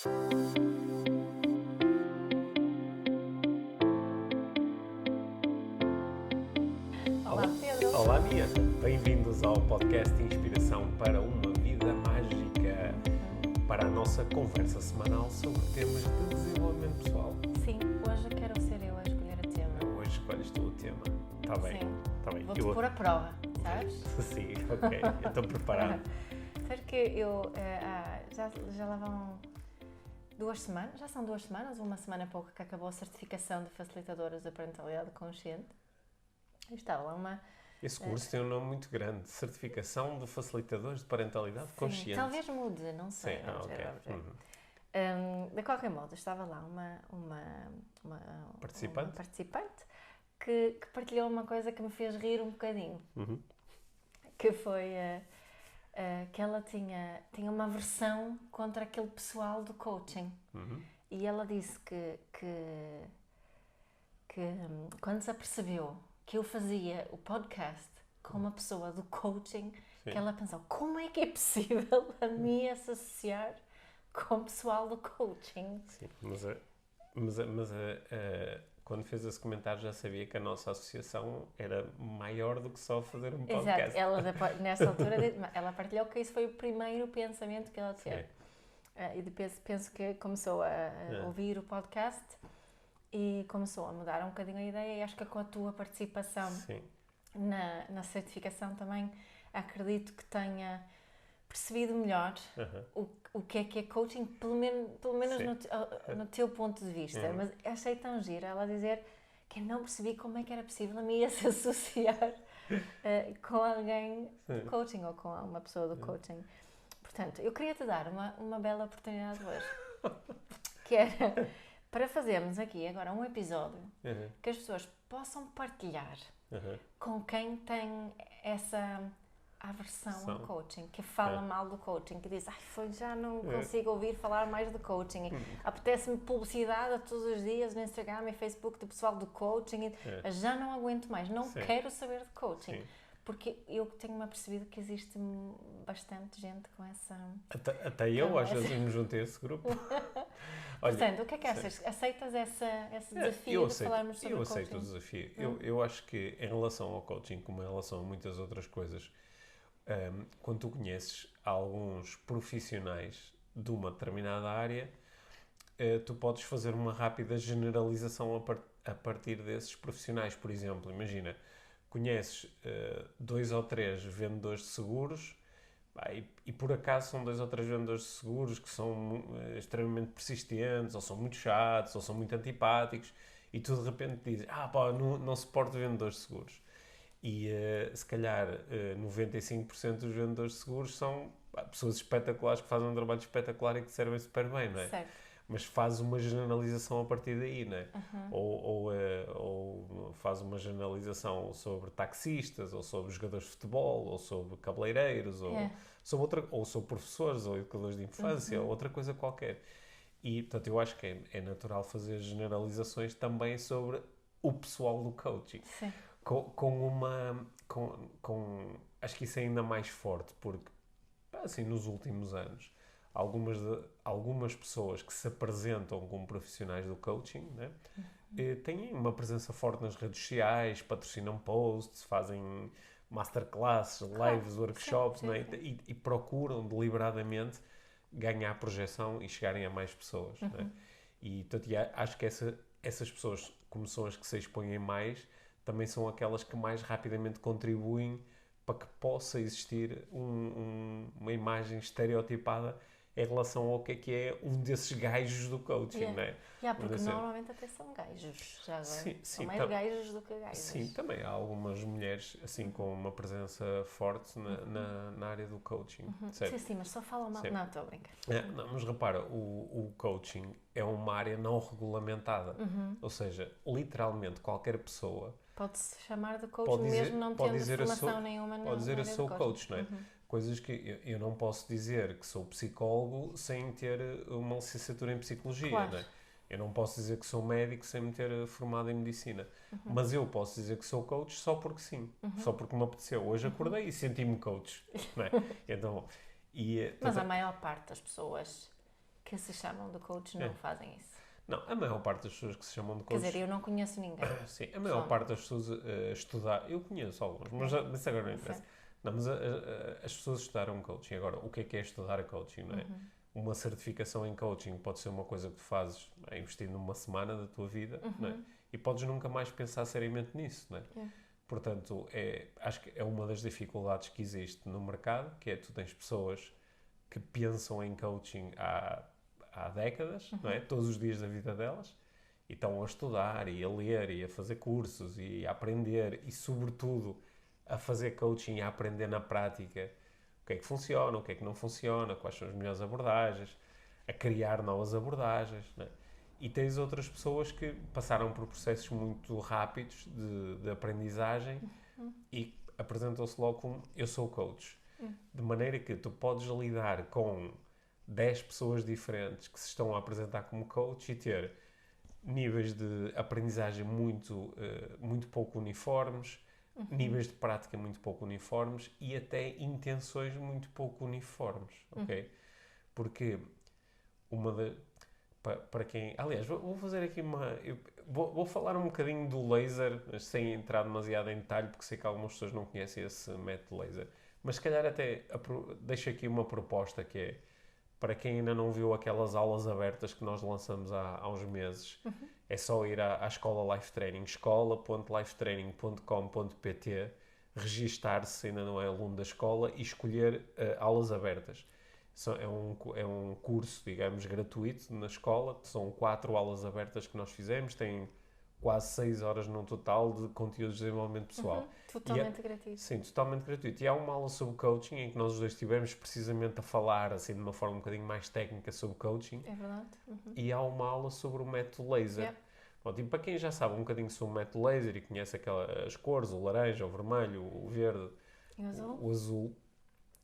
Olá, Pedro. Olá, Mia. Bem-vindos ao podcast Inspiração para uma Vida Mágica, para a nossa conversa semanal sobre temas de desenvolvimento pessoal. Sim, hoje quero ser eu a escolher o tema. Hoje escolhes tu o tema. Está bem, Sim. está bem. Vou-te pôr a prova, sabes? Sim, ok. Eu estou preparado. Sabes que eu já lá vão 2 semanas, já são 2 semanas, uma semana e pouco que acabou a certificação de facilitadoras da parentalidade consciente. Eu estava lá uma... Esse curso tem um nome muito grande. Certificação de Facilitadores de Parentalidade Consciente. Talvez mude, não sei. Sim, Vamos ver. De qualquer modo, estava lá uma participante que partilhou uma coisa que me fez rir um bocadinho. Que foi que ela tinha uma aversão contra aquele pessoal do coaching. E ela disse que quando se apercebeu que eu fazia o podcast com uma pessoa do coaching, Sim. que ela pensou, como é que é possível a mim se associar com o pessoal do coaching? Sim, mas quando fez esse comentário já sabia que a nossa associação era maior do que só fazer um podcast. Exato, ela nessa altura ela partilhou que isso foi o primeiro pensamento que ela teve. E depois penso que começou a ouvir o podcast e começou a mudar um bocadinho a ideia, e acho que com a tua participação na certificação também acredito que tenha percebido melhor o que é coaching, pelo menos no teu ponto de vista. Mas achei tão giro ela dizer que eu não percebi como é que era possível a mim ia se associar com alguém do coaching ou com uma pessoa do coaching. Portanto, eu queria te dar uma bela oportunidade hoje, que era para fazermos aqui agora um episódio que as pessoas possam partilhar com quem tem essa aversão ao coaching, que fala mal do coaching, que diz, já não consigo ouvir falar mais do coaching, apetece-me publicidade todos os dias no Instagram e Facebook do pessoal do coaching, já não aguento mais, não quero saber de coaching. Porque eu tenho-me apercebido que existe bastante gente com essa... Até eu às vezes me juntei a esse grupo. Olha, portanto, o que é que achas? Aceitas esse desafio de falarmos sobre coaching? Eu aceito o desafio. Eu acho que em relação ao coaching, como em relação a muitas outras coisas, quando tu conheces alguns profissionais de uma determinada área, tu podes fazer uma rápida generalização a partir desses profissionais. Por exemplo, imagina, conheces 2 ou 3 vendedores de seguros e por acaso são 2 ou 3 vendedores de seguros que são extremamente persistentes, ou são muito chatos, ou são muito antipáticos, e tu de repente dizes, não suporto vendedores de seguros. E se calhar 95% dos vendedores de seguros são pessoas espetaculares que fazem um trabalho espetacular e que servem super bem, não é? Certo. Mas faz uma generalização a partir daí, não é? Ou faz uma generalização sobre taxistas, ou sobre jogadores de futebol, ou sobre cabeleireiros, ou sobre professores, ou educadores de infância, ou outra coisa qualquer. E, portanto, eu acho que é natural fazer generalizações também sobre o pessoal do coaching. Sim. Acho que isso é ainda mais forte, porque, assim, nos últimos anos, algumas pessoas que se apresentam como profissionais do coaching, né, têm uma presença forte nas redes sociais, patrocinam posts, fazem masterclasses, lives, workshops, né, e procuram deliberadamente ganhar projeção e chegarem a mais pessoas. Né? E portanto, acho que essas pessoas, como são as que se expõem mais, também são aquelas que mais rapidamente contribuem para que possa existir uma imagem estereotipada em relação ao que é um desses gajos do coaching, não é? Porque normalmente até são gajos, já agora. Sim, são mais gajos do que gajos. Sim, também há algumas mulheres assim com uma presença forte na área do coaching. Sim, mas só falam mal. Não, estou a brincar. Não, mas repara, o coaching é uma área não regulamentada. Ou seja, literalmente qualquer pessoa pode-se chamar de coach mesmo não tendo formação nenhuma na área do coaching. Pode dizer eu sou coach, não é? Coisas que eu não posso dizer que sou psicólogo sem ter uma licenciatura em psicologia, não é? Eu não posso dizer que sou médico sem me ter formado em medicina. Mas eu posso dizer que sou coach só porque sim. Só porque me apeteceu. Hoje acordei e senti-me coach, não é? Então, mas a maior parte das pessoas que se chamam de coach não fazem isso. Não, a maior parte das pessoas que se chamam de coach... Quer dizer, eu não conheço ninguém. Sim, a maior parte das pessoas estudar... Eu conheço alguns, mas isso agora não interessa. Não, mas as pessoas estudaram coaching. Agora, o que é estudar coaching, não é? Uma certificação em coaching pode ser uma coisa que tu fazes investindo numa semana da tua vida, não é? E podes nunca mais pensar seriamente nisso, não é? Portanto, acho que é uma das dificuldades que existe no mercado, que é tu tens pessoas que pensam em coaching há décadas, não é? Todos os dias da vida delas, e estão a estudar, e a ler, e a fazer cursos, e a aprender, e sobretudo a fazer coaching e a aprender na prática o que é que funciona, o que é que não funciona, quais são as melhores abordagens, a criar novas abordagens, não é? E tens outras pessoas que passaram por processos muito rápidos de aprendizagem e apresentam-se logo como eu sou coach. De maneira que tu podes lidar com 10 pessoas diferentes que se estão a apresentar como coach e ter níveis de aprendizagem muito pouco uniformes, níveis de prática muito pouco uniformes e até intenções muito pouco uniformes, ok? Porque para quem... Aliás, vou fazer aqui vou falar um bocadinho do laser, sem entrar demasiado em detalhe, porque sei que algumas pessoas não conhecem esse método laser. Mas se calhar até deixo aqui uma proposta que é, para quem ainda não viu aquelas aulas abertas que nós lançamos há uns meses, é só ir à escola Life Training, escola.lifetraining.com.pt, registar-se se ainda não é aluno da escola e escolher aulas abertas. É um curso, digamos, gratuito na escola, são 4 aulas abertas que nós fizemos, tem quase 6 horas no total de conteúdos de desenvolvimento pessoal. Totalmente gratuito. Sim, totalmente gratuito. E há uma aula sobre coaching em que nós os dois estivemos precisamente a falar, assim, de uma forma um bocadinho mais técnica sobre coaching. É verdade. E há uma aula sobre o método laser. Bom, tipo, para quem já sabe um bocadinho sobre o método laser e conhece as cores, o laranja, o vermelho, o verde, o azul,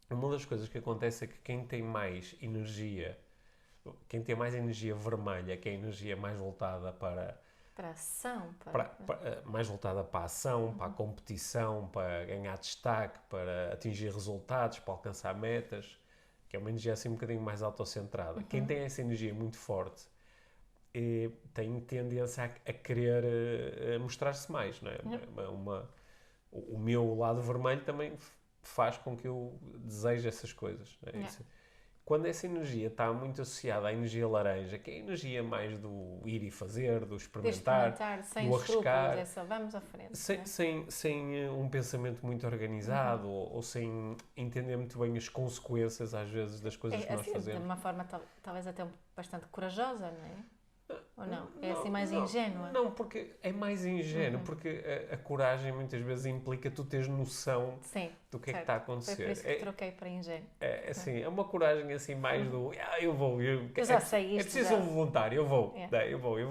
uma das coisas que acontece é que quem tem mais energia vermelha, que é a energia mais voltada para a ação, mais voltada para a ação, para a competição, para ganhar destaque, para atingir resultados, para alcançar metas, que é uma energia assim um bocadinho mais autocentrada. Quem tem essa energia muito forte tem tendência a querer mostrar-se mais, não é? O meu lado vermelho também faz com que eu deseje essas coisas, não é? Quando essa energia está muito associada à energia laranja, que é a energia mais do ir e fazer, do experimentar sem do arriscar, é só vamos à frente. Sem um pensamento muito organizado ou sem entender muito bem as consequências, às vezes, das coisas que nós fazemos. De uma forma talvez até bastante corajosa, não é? Ou não? É assim mais ingênua? Não, porque é mais ingênuo, porque a coragem muitas vezes implica tu teres noção do que é que está a acontecer. Foi por isso que troquei para ingênuo. É uma coragem assim mais do eu vou. Eu já sei isto. É preciso um voluntário, eu vou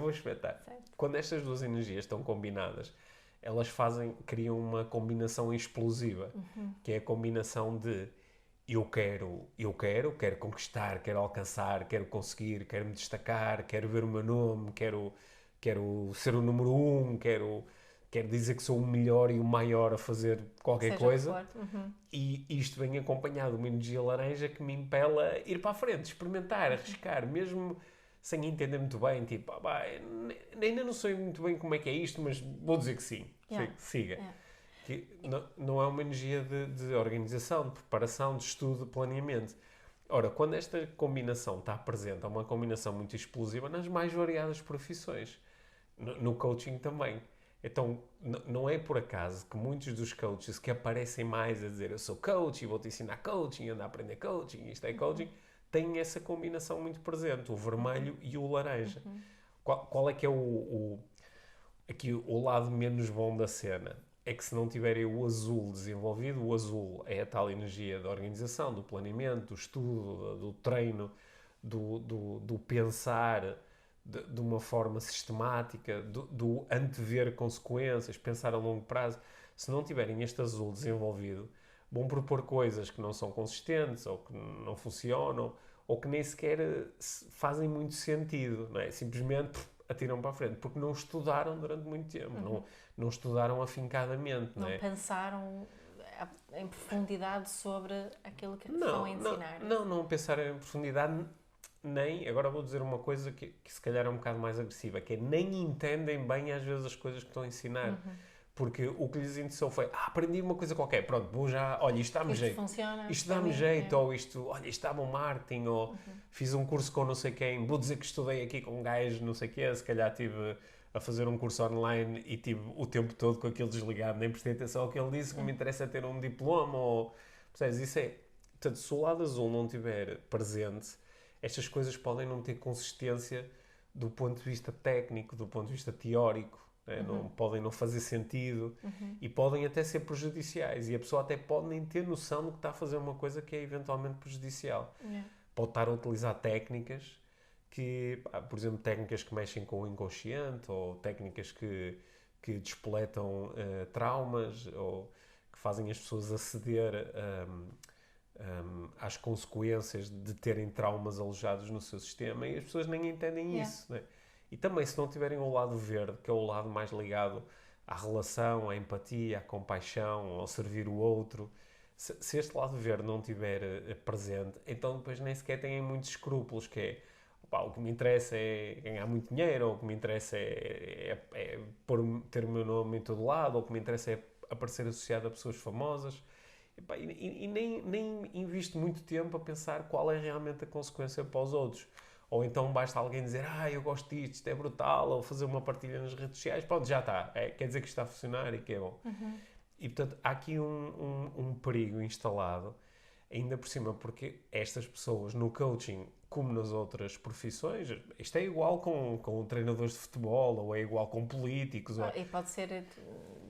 experimentar. Certo. Quando estas duas energias estão combinadas, elas criam uma combinação explosiva, que é a combinação de eu quero conquistar, quero alcançar, quero conseguir, quero me destacar, quero ver o meu nome, quero ser o número 1, quero dizer que sou o melhor e o maior a fazer qualquer coisa. E isto vem acompanhado de uma energia laranja que me impela a ir para a frente, experimentar, arriscar, mesmo sem entender muito bem, tipo, ainda não sei muito bem como é que é isto, mas vou dizer que sim, siga. Que não é uma energia de organização, de preparação, de estudo, de planeamento. Ora, quando esta combinação está presente, é uma combinação muito explosiva nas mais variadas profissões. No coaching também. Então, não é por acaso que muitos dos coaches que aparecem mais a dizer eu sou coach e vou-te ensinar coaching, ando a aprender coaching, isto é coaching, têm essa combinação muito presente, o vermelho e o laranja. Qual é que é aqui o lado menos bom da cena? É que se não tiverem o azul desenvolvido, o azul é a tal energia da organização, do planeamento, do estudo, do treino, do pensar de uma forma sistemática, do antever consequências, pensar a longo prazo. Se não tiverem este azul desenvolvido, vão propor coisas que não são consistentes, ou que não funcionam, ou que nem sequer fazem muito sentido, não é? Simplesmente atiram para a frente, porque não estudaram durante muito tempo, não estudaram afincadamente. Não é? Pensaram em profundidade sobre aquilo que estão a ensinar. Não pensaram em profundidade nem, agora vou dizer uma coisa que se calhar é um bocado mais agressiva, que é nem entendem bem às vezes as coisas que estão a ensinar. Porque o que lhes interessou foi, aprendi uma coisa qualquer, pronto, vou já, olha, isto dá-me jeito. Funciona, isto dá-me jeito, ou isto, olha, isto dá-me um marketing, ou fiz um curso com não sei quem, vou dizer que estudei aqui com um gajo, não sei o quê, se calhar estive a fazer um curso online e tive o tempo todo com aquilo desligado, nem prestei atenção ao que ele disse, que me interessa ter um diploma, ou... Percebes, isso é... Portanto, se o lado azul não estiver presente, estas coisas podem não ter consistência do ponto de vista técnico, do ponto de vista teórico. Podem não fazer sentido e podem até ser prejudiciais. E a pessoa até pode nem ter noção de que está a fazer uma coisa que é eventualmente prejudicial. Pode estar a utilizar técnicas que, por exemplo, técnicas que mexem com o inconsciente ou técnicas que despoletam traumas ou que fazem as pessoas aceder às consequências de terem traumas alojados no seu sistema e as pessoas nem entendem isso, né? E também, se não tiverem o lado verde, que é o lado mais ligado à relação, à empatia, à compaixão, ao servir o outro, se este lado verde não estiver presente, então depois nem sequer têm muitos escrúpulos, que é, o que me interessa é ganhar muito dinheiro, ou o que me interessa é ter o meu nome em todo lado, ou o que me interessa é aparecer associado a pessoas famosas. E nem invisto muito tempo a pensar qual é realmente a consequência para os outros. Ou então basta alguém dizer, eu gosto disto, isto é brutal, ou fazer uma partilha nas redes sociais, pronto, já está. Quer dizer que isto está a funcionar e que é bom. E, portanto, há aqui um perigo instalado, ainda por cima, porque estas pessoas, no coaching, como nas outras profissões, isto é igual com treinadores de futebol, ou é igual com políticos. E pode ser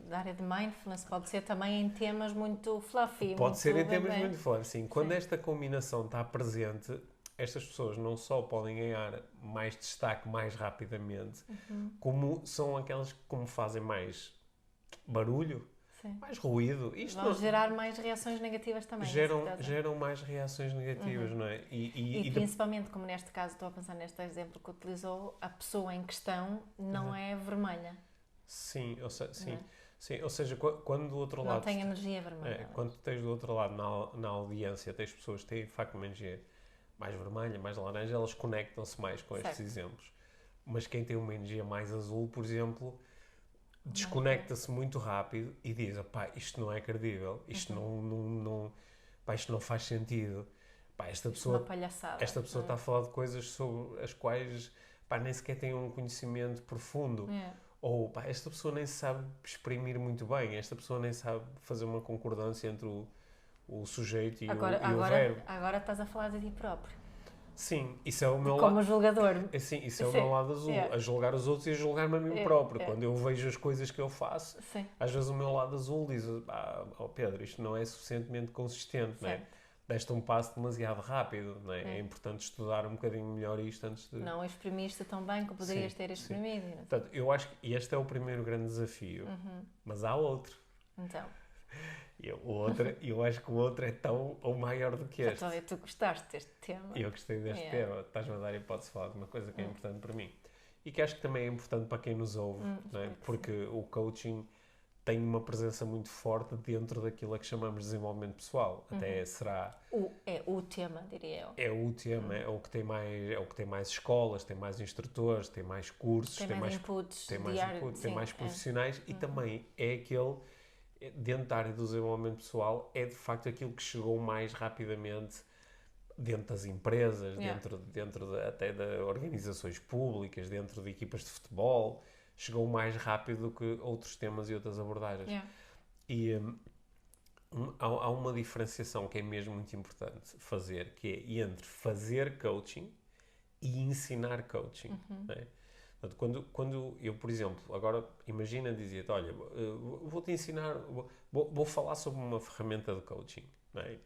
da área de mindfulness, pode ser também em temas muito fluffy. Pode ser em temas muito fluffy, sim. Quando esta combinação está presente, estas pessoas não só podem ganhar mais destaque mais rapidamente, como são aquelas que como fazem mais barulho, mais ruído. Vão gerar mais reações negativas também. Geram mais reações negativas, não é? E principalmente, como neste caso, estou a pensar neste exemplo que utilizou, a pessoa em questão não é vermelha. Sim, ou seja, quando do outro lado... Não tem energia vermelha. Quando tens do outro lado, na audiência, tens pessoas que têm, de facto, uma energia mais vermelha, mais laranja, elas conectam-se mais com estes exemplos. Mas quem tem uma energia mais azul, por exemplo, desconecta-se muito rápido e diz, isto não é credível, isto isto não faz sentido. Esta pessoa está a falar de coisas sobre as quais nem sequer tem um conhecimento profundo. Ou esta pessoa nem sabe exprimir muito bem, esta pessoa nem sabe fazer uma concordância entre o sujeito e o verbo. Agora estás a falar de ti próprio. Sim, isso é o meu lado. Como julgador. Sim, isso é o meu lado azul. A julgar os outros e a julgar-me a mim próprio. Quando eu vejo as coisas que eu faço, às vezes o meu lado azul diz, Pedro, isto não é suficientemente consistente, não é? Deste um passo demasiado rápido, não é? É importante estudar um bocadinho melhor isto antes de... Não exprimiste tão bem como poderias ter exprimido. Portanto, eu acho que este é o primeiro grande desafio, mas há outro. Então... Eu acho que o outro é tão ou maior do que este. Então, tu gostaste deste tema. Eu gostei deste tema. Estás-me a dar a hipótese de falar de uma coisa que é importante para mim. E que acho que também é importante para quem nos ouve, não é? Porque o coaching tem uma presença muito forte dentro daquilo a que chamamos de desenvolvimento pessoal. Até será... É o tema, diria eu. É o tema, é o que tem mais escolas, tem mais instrutores, tem mais cursos, tem mais inputs, tem mais profissionais e também é aquele... dentro da área do desenvolvimento pessoal, é de facto aquilo que chegou mais rapidamente dentro das empresas, dentro até de organizações públicas, dentro de equipas de futebol, chegou mais rápido do que outros temas e outras abordagens. E há uma diferenciação que é mesmo muito importante fazer, que é entre fazer coaching e ensinar coaching. Não é? Quando eu, por exemplo, agora imagina, dizia-te, olha, vou-te ensinar, vou falar sobre uma ferramenta de coaching, não é?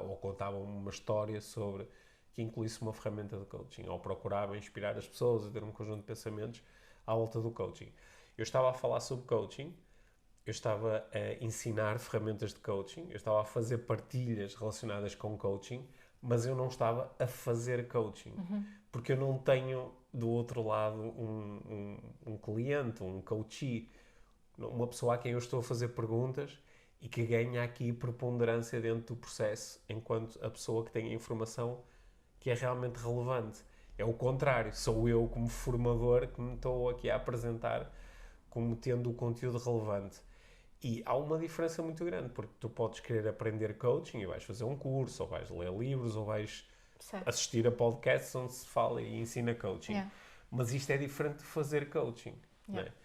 Ou contava uma história sobre que incluísse uma ferramenta de coaching, ou procurava inspirar as pessoas a ter um conjunto de pensamentos à volta do coaching. Eu estava a falar sobre coaching, eu estava a ensinar ferramentas de coaching, eu estava a fazer partilhas relacionadas com coaching, mas eu não estava a fazer coaching, porque eu não tenho do outro lado um cliente, um coachee, uma pessoa a quem eu estou a fazer perguntas e que ganha aqui preponderância dentro do processo, enquanto a pessoa que tem a informação que é realmente relevante. É o contrário, sou eu como formador que me estou aqui a apresentar como tendo o conteúdo relevante. E há uma diferença muito grande, porque tu podes querer aprender coaching e vais fazer um curso, ou vais ler livros, ou vais assistir a podcasts onde se fala e ensina coaching. Yeah. Mas isto é diferente de fazer coaching. Yeah. Né?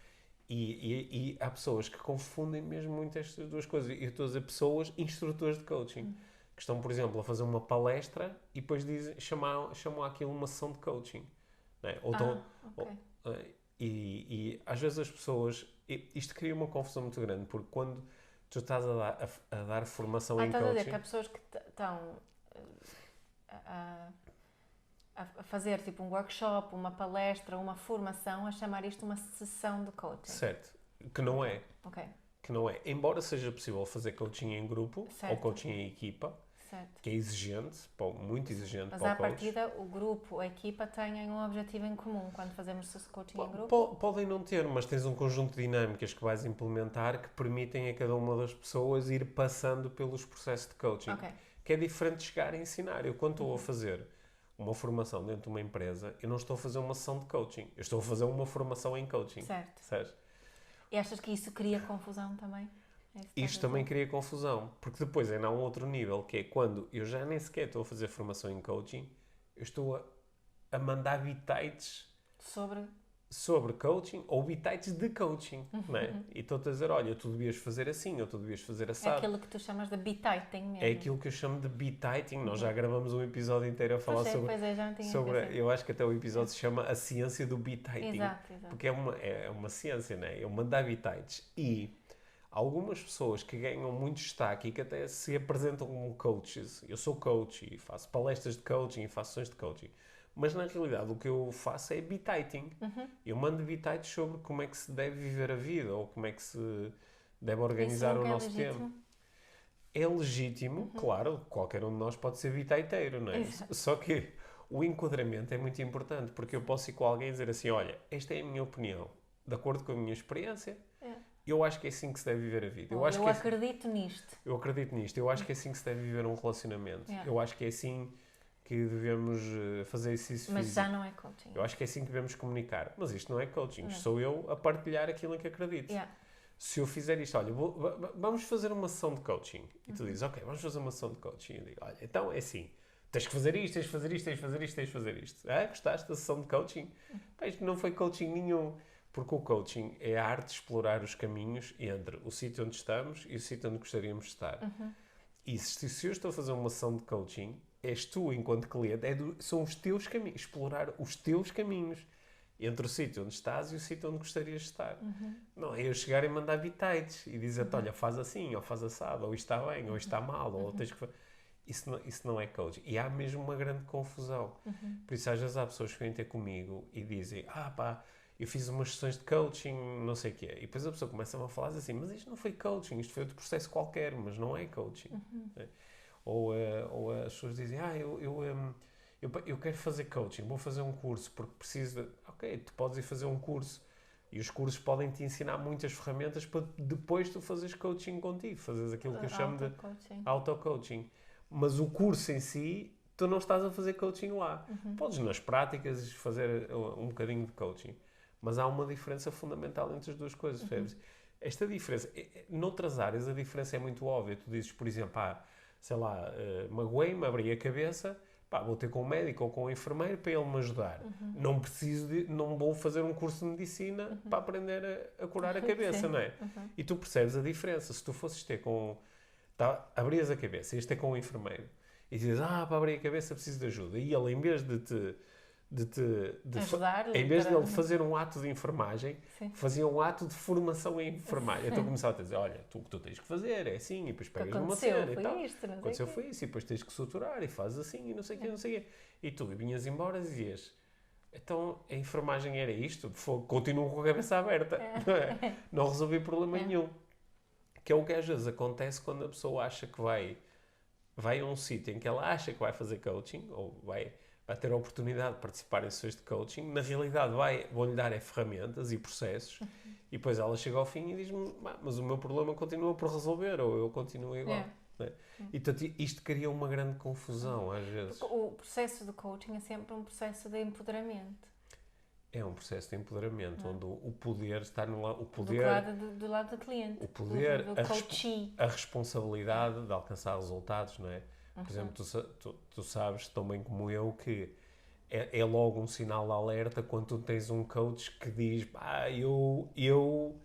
E há pessoas que confundem mesmo muito estas duas coisas. E eu estou a dizer pessoas, instrutores de coaching, que estão, por exemplo, a fazer uma palestra e depois chamam aquilo uma sessão de coaching. Né? E às vezes as pessoas... Isto cria uma confusão muito grande, porque quando tu estás a dar formação em estás coaching... a dizer que há pessoas que estão a fazer tipo um workshop, uma palestra, uma formação, a chamar isto uma sessão de coaching. Certo. Que não é. Ok. Que não é. Embora seja possível fazer coaching em grupo, certo. ou coaching em equipa, certo. que é exigente, muito exigente mas para o à coach. partida o grupo, a equipa têm um objetivo em comum quando fazemos coaching em grupo? Podem não ter, mas tens um conjunto de dinâmicas que vais implementar que permitem a cada uma das pessoas ir passando pelos processos de coaching. Ok. Que é diferente de chegar a ensinar. Eu, quando estou a fazer uma formação dentro de uma empresa, eu não estou a fazer uma sessão de coaching. Eu estou a fazer uma formação em coaching. Certo. Certo? E achas que isso cria confusão também? Isto também cria confusão, porque depois ainda há um outro nível, que é quando eu já nem sequer estou a fazer formação em coaching, eu estou a mandar bitites sobre coaching ou bitites de coaching, não é? E estou-te a dizer, olha, tu devias fazer assim, ou tu devias fazer assado. É aquilo que tu chamas de bititing mesmo. É aquilo que eu chamo de bititing. Nós já gravamos um episódio inteiro a falar já não tinha eu acho que até o episódio se chama A Ciência do Bititing. Exato. Porque é uma ciência, não é? Eu mandar bitites. E algumas pessoas que ganham muito destaque e que até se apresentam como coaches. Eu sou coach e faço palestras de coaching e faço sessões de coaching. Mas na realidade o que eu faço é bititing. Eu mando bitites sobre como é que se deve viver a vida ou como é que se deve organizar o nosso tempo. É legítimo, claro, qualquer um de nós pode ser bititeiro, não é? Exato. Só que o enquadramento é muito importante, porque eu posso ir com alguém e dizer assim, olha, esta é a minha opinião, de acordo com a minha experiência, eu acho que é assim que se deve viver a vida. Eu acredito nisto. Eu acredito nisto. Eu acho que é assim que se deve viver um relacionamento. Eu acho que é assim que devemos fazer exercício Mas físico. já não é coaching. Eu acho que é assim que devemos comunicar. Mas isto não é coaching. Isto sou eu a partilhar aquilo em que acredito. Se eu fizer isto, olha, vamos fazer uma sessão de coaching. E tu dizes, ok, vamos fazer uma sessão de coaching. E eu digo, olha, então é assim. Tens que fazer isto, tens de fazer isto, tens de fazer isto, tens de fazer isto. Gostaste da sessão de coaching? Isto não foi coaching nenhum. Porque o coaching é a arte de explorar os caminhos entre o sítio onde estamos e o sítio onde gostaríamos de estar. E se eu estou a fazer uma sessão de coaching, és tu, enquanto cliente, são os teus caminhos, explorar os teus caminhos entre o sítio onde estás e o sítio onde gostarias de estar. Não é eu chegar e mandar bitites e dizer-te, olha, faz assim, ou faz assado, ou isto está bem, ou isto está mal, ou tens que fazer... Isso não é coaching. E há mesmo uma grande confusão. Por isso, às vezes há pessoas que vêm ter comigo e dizem, eu fiz umas sessões de coaching, não sei o quê. E depois a pessoa começa a falar assim, mas isto não foi coaching, isto foi outro processo qualquer, mas não é coaching. Ou as pessoas dizem, eu quero fazer coaching, vou fazer um curso, porque preciso de... Ok, tu podes ir fazer um curso. E os cursos podem te ensinar muitas ferramentas para depois tu fazeres coaching contigo, fazeres aquilo que eu chamo de auto-coaching. Mas o curso em si, tu não estás a fazer coaching lá. Podes nas práticas fazer um bocadinho de coaching. Mas há uma diferença fundamental entre as duas coisas, percebes? Esta diferença, noutras áreas a diferença é muito óbvia. Tu dizes, por exemplo, magoei-me, abri a cabeça, vou ter com um médico ou com um enfermeiro para ele me ajudar. Não vou fazer um curso de medicina para aprender a curar a cabeça, não é? E tu percebes a diferença. Se tu fosses ter com... abrias a cabeça e ias ter com um enfermeiro e dizes, para abrir a cabeça preciso de ajuda. E ele, em vez de ajudar, em vez de ele fazer um ato de enfermagem, fazia um ato de formação em enfermagem. Então começava a dizer, olha, o que tu tens que fazer é assim, e depois pegas numa cena e tal. Aconteceu foi isso, e depois tens que suturar e fazes assim, e não sei o quê, não sei o quê. E tu vinhas embora e dizias, então a enfermagem era isto? Continuo com a cabeça aberta. Não resolvi problema nenhum. Que é o que às vezes acontece quando a pessoa acha que vai a um sítio em que ela acha que vai fazer coaching, ou vai ter a oportunidade de participar em sessões de coaching. Na realidade vão-lhe dar ferramentas e processos, e depois ela chega ao fim e diz-me, mas o meu problema continua por resolver, ou eu continuo igual. Né? E portanto, isto cria uma grande confusão às vezes. O processo de coaching é sempre um processo de empoderamento. É um processo de empoderamento, onde o poder está no lado... Do lado do cliente. O poder, do coachee. a responsabilidade de alcançar resultados, não é? Por exemplo, tu sabes tão bem como eu que é logo um sinal de alerta quando tu tens um coach que diz eu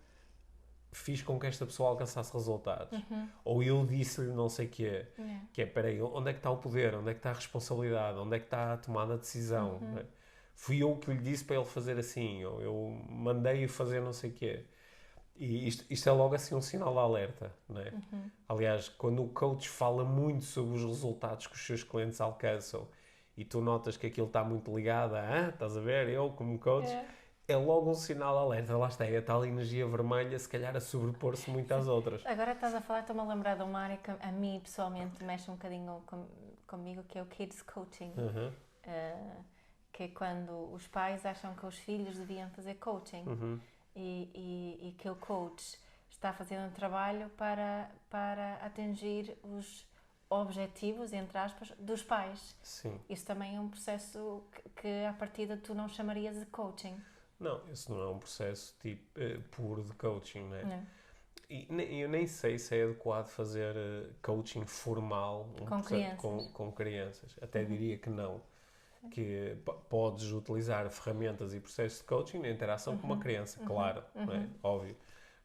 fiz com que esta pessoa alcançasse resultados. Ou eu disse-lhe não sei o quê. Que é, peraí, onde é que está o poder? Onde é que está a responsabilidade? Onde é que está a tomada de decisão? Não é? Fui eu que lhe disse para ele fazer assim. Ou eu mandei-o fazer não sei o quê. E isto é logo assim um sinal de alerta, não é? Aliás, quando o coach fala muito sobre os resultados que os seus clientes alcançam e tu notas que aquilo está muito ligado a, estás a ver, eu como coach, é logo um sinal de alerta. Lá está, é a tal energia vermelha, se calhar a sobrepor-se muito às outras. Agora estás a falar, estou-me a lembrar de uma área que a mim pessoalmente mexe um bocadinho comigo, que é o Kids Coaching. Que é quando os pais acham que os filhos deviam fazer coaching. E que o coach está a fazer um trabalho para atingir os objetivos, entre aspas, dos pais. Sim. Isso também é um processo que à partida tu não chamarias de coaching. Não, isso não é um processo tipo, puro de coaching, não é? Não. E eu nem sei se é adequado fazer coaching formal com crianças. Até diria que não. Que podes utilizar ferramentas e processos de coaching na interação com uma criança, claro, não é? Óbvio.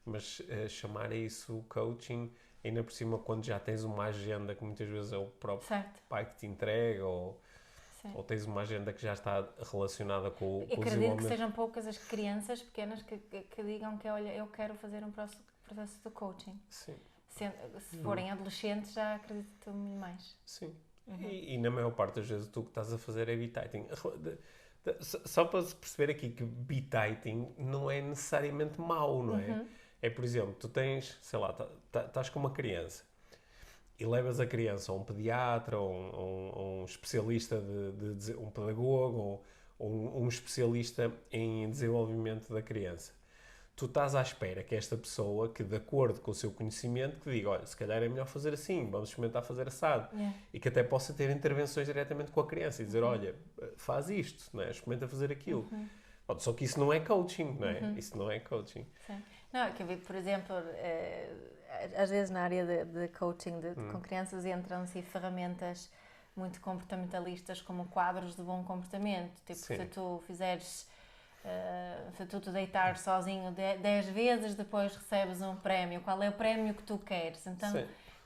Mas chamar isso coaching, ainda por cima quando já tens uma agenda que muitas vezes é o próprio pai que te entrega ou tens uma agenda que já está relacionada com o desenvolvimento. Eu acredito que sejam poucas as crianças pequenas que digam que, olha, eu quero fazer um processo de coaching. Sim. Se forem adolescentes, já acredito muito mais. Sim. E na maior parte das vezes tu que estás a fazer é bit-tyting. Só para se perceber aqui que bit-tyting não é necessariamente mau, não é? É, por exemplo, tu tens, sei lá, estás com uma criança e levas a criança a um pediatra ou um especialista, um pedagogo ou um especialista em desenvolvimento da criança. Tu estás à espera que esta pessoa, que de acordo com o seu conhecimento, que diga, olha, se calhar é melhor fazer assim, vamos experimentar fazer assado. E que até possa ter intervenções diretamente com a criança e dizer, olha, faz isto, não é? Experimenta fazer aquilo. Só que isso não é coaching, não é? Isso não é coaching. Sim. Não, que eu vi, por exemplo, às vezes na área de coaching com crianças entram-se ferramentas muito comportamentalistas como quadros de bom comportamento. Tipo, se tu fizeres... se tu te deitar sozinho 10 vezes, depois recebes um prémio. Qual é o prémio que tu queres? Então,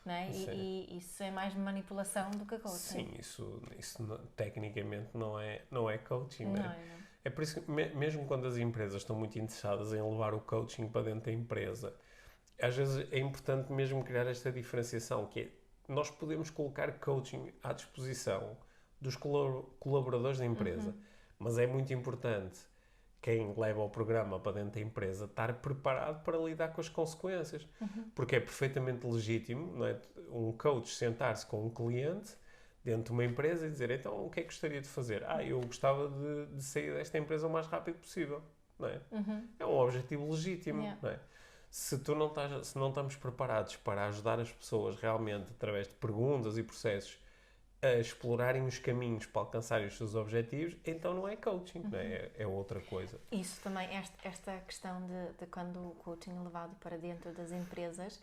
não é? E isso é mais manipulação do que coaching. Sim, isso tecnicamente não é coaching. Não, não é? não. É por isso que mesmo quando as empresas estão muito interessadas em levar o coaching para dentro da empresa, às vezes é importante mesmo criar esta diferenciação, que é, nós podemos colocar coaching à disposição dos colaboradores da empresa, mas é muito importante quem leva o programa para dentro da empresa estar preparado para lidar com as consequências. Porque é perfeitamente legítimo, não é? Um coach sentar-se com um cliente dentro de uma empresa e dizer, então, o que é que gostaria de fazer? Eu gostava de sair desta empresa o mais rápido possível. Não é? É um objetivo legítimo. Não é? Se não estamos preparados para ajudar as pessoas realmente através de perguntas e processos a explorarem os caminhos para alcançarem os seus objetivos, então não é coaching, não é? É outra coisa. Isso também, esta questão de quando o coaching é levado para dentro das empresas,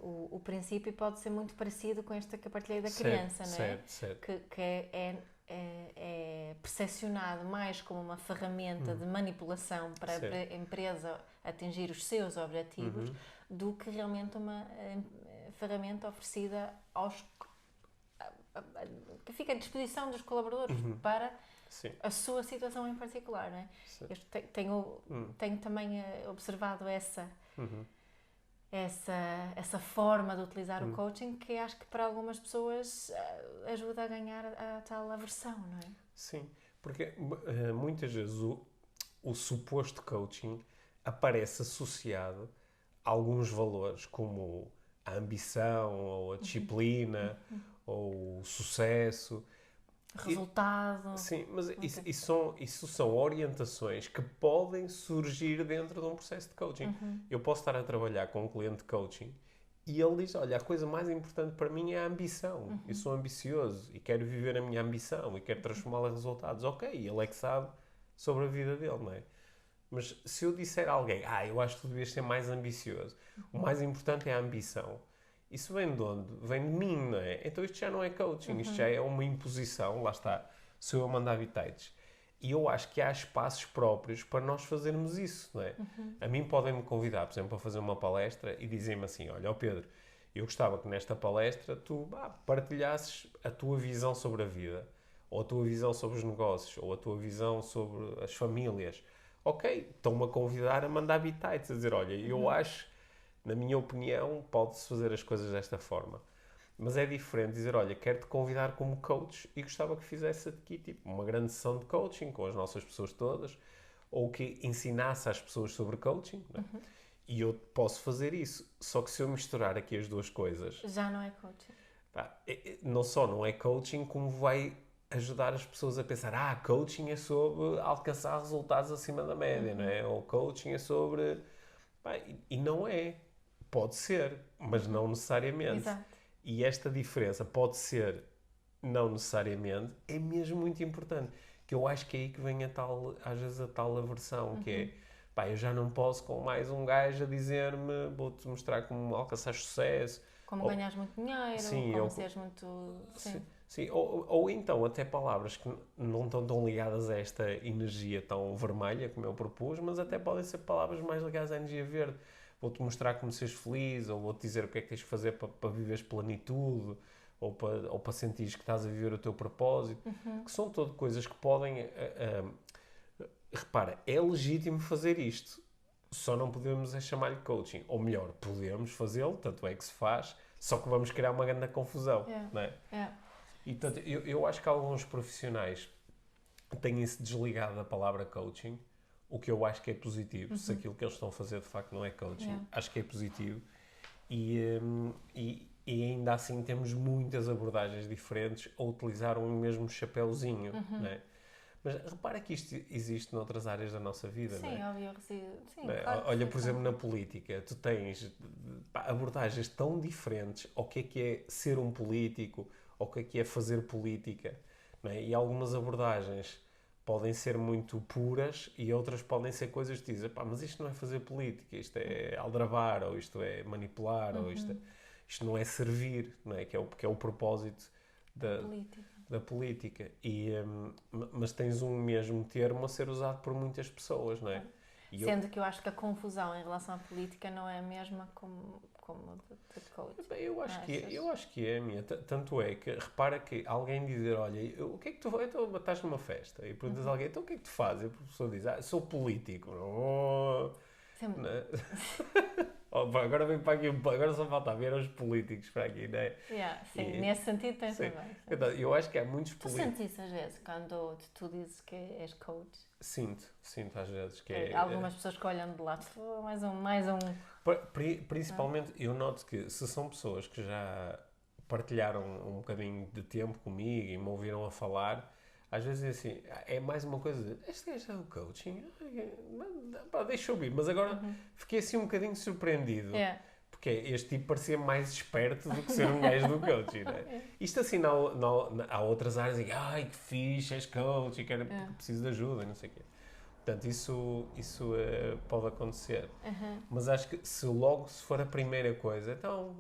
o princípio pode ser muito parecido com esta que eu partilhei da criança, não é? Certo. Que é percepcionado mais como uma ferramenta de manipulação para a empresa atingir os seus objetivos do que realmente uma ferramenta oferecida que fica à disposição dos colaboradores para a sua situação em particular, não é? Eu tenho também observado essa forma de utilizar o coaching que acho que para algumas pessoas ajuda a ganhar a tal aversão, não é? Sim, porque muitas vezes o suposto coaching aparece associado a alguns valores como a ambição ou a disciplina ou o sucesso. Resultado. Sim, mas isso são orientações que podem surgir dentro de um processo de coaching. Eu posso estar a trabalhar com um cliente de coaching E ele diz, olha, a coisa mais importante para mim é a ambição. Eu sou ambicioso e quero viver a minha ambição e quero transformá-la em resultados. Ok, ele é que sabe sobre a vida dele, não é? Mas se eu disser a alguém, eu acho que tu devias ser mais ambicioso, o mais importante é a ambição. Isso vem de onde? Vem de mim, não é? Então isto já não é coaching, isto já é uma imposição, lá está, sou eu a mandar bitites. E eu acho que há espaços próprios para nós fazermos isso, não é? A mim podem-me convidar, por exemplo, para fazer uma palestra e dizem-me assim, olha, Pedro, eu gostava que nesta palestra tu partilhasses a tua visão sobre a vida, ou a tua visão sobre os negócios, ou a tua visão sobre as famílias. Ok, estão-me a convidar a mandar bitites, a dizer, olha, eu acho, na minha opinião, pode-se fazer as coisas desta forma. Mas é diferente dizer, olha, quero-te convidar como coach e gostava que fizesse aqui tipo, uma grande sessão de coaching com as nossas pessoas todas, ou que ensinasse às pessoas sobre coaching, né? E eu posso fazer isso. Só que se eu misturar aqui as duas coisas... Já não é coaching. Não só não é coaching, como vai ajudar as pessoas a pensar, coaching é sobre alcançar resultados acima da média, não é? Ou coaching é sobre... E não é. Pode ser, mas não necessariamente. Exato. E esta diferença pode ser, não necessariamente, é mesmo muito importante. Que eu acho que é aí que vem às vezes a tal aversão, que é, eu já não posso com mais um gajo a dizer-me, vou-te mostrar como alcançar sucesso. Como ganhas muito dinheiro, como seres muito... Sim. Ou então até palavras que não estão tão ligadas a esta energia tão vermelha, como eu propus, mas até podem ser palavras mais ligadas à energia verde. Vou-te mostrar como seres feliz, ou vou-te dizer o que é que tens de fazer para viveres plenitude, ou para sentires que estás a viver o teu propósito, que são tudo coisas que podem... repara, é legítimo fazer isto, só não podemos chamar-lhe coaching. Ou melhor, podemos fazê-lo, tanto é que se faz, só que vamos criar uma grande confusão, não é? E, portanto, eu acho que alguns profissionais têm-se desligado da palavra coaching, o que eu acho que é positivo. Se aquilo que eles estão a fazer de facto não é coaching, acho que é positivo. E ainda assim temos muitas abordagens diferentes a utilizar um mesmo chapéuzinho, não é? Mas repara que isto existe noutras áreas da nossa vida, não é? Sim, óbvio. Sim, claro. Olha, por exemplo, na política, tu tens abordagens tão diferentes ao que é ser um político, ao que é fazer política, não é? E algumas abordagens podem ser muito puras e outras podem ser coisas que dizem, mas isto não é fazer política, isto é aldrabar, ou isto é manipular, ou isto não é servir, não é? Que é o propósito da política. Mas tens um mesmo termo a ser usado por muitas pessoas, não é? Sendo que eu acho que a confusão em relação à política não é a mesma como de coaching. Eu acho que é a minha. Tanto é que, repara que alguém dizer, olha, o que é que tu fazes? Então, estás numa festa e perguntas a alguém, então o que é que tu fazes? E a pessoa diz, sou político. Agora vem para aqui, agora só falta ver os políticos para aqui, não é? Sim, nesse sentido tens razão. Então, eu acho que há muitos políticos. Tu sentes às vezes quando tu dizes que és coach? Sinto às vezes que é... Algumas pessoas que olham de lado, mais um... Principalmente, eu noto que se são pessoas que já partilharam um bocadinho de tempo comigo e me ouviram a falar, às vezes é assim, é mais uma coisa, este gajo é o coaching? Deixa eu vir, mas agora fiquei assim um bocadinho surpreendido. Porque este tipo parecia mais esperto do que ser um gajo do coaching, não é? Isto assim, há outras áreas em que, que fixe, és coach, porque preciso de ajuda, não sei o quê. Portanto, isso pode acontecer. Mas acho que se for a primeira coisa, então,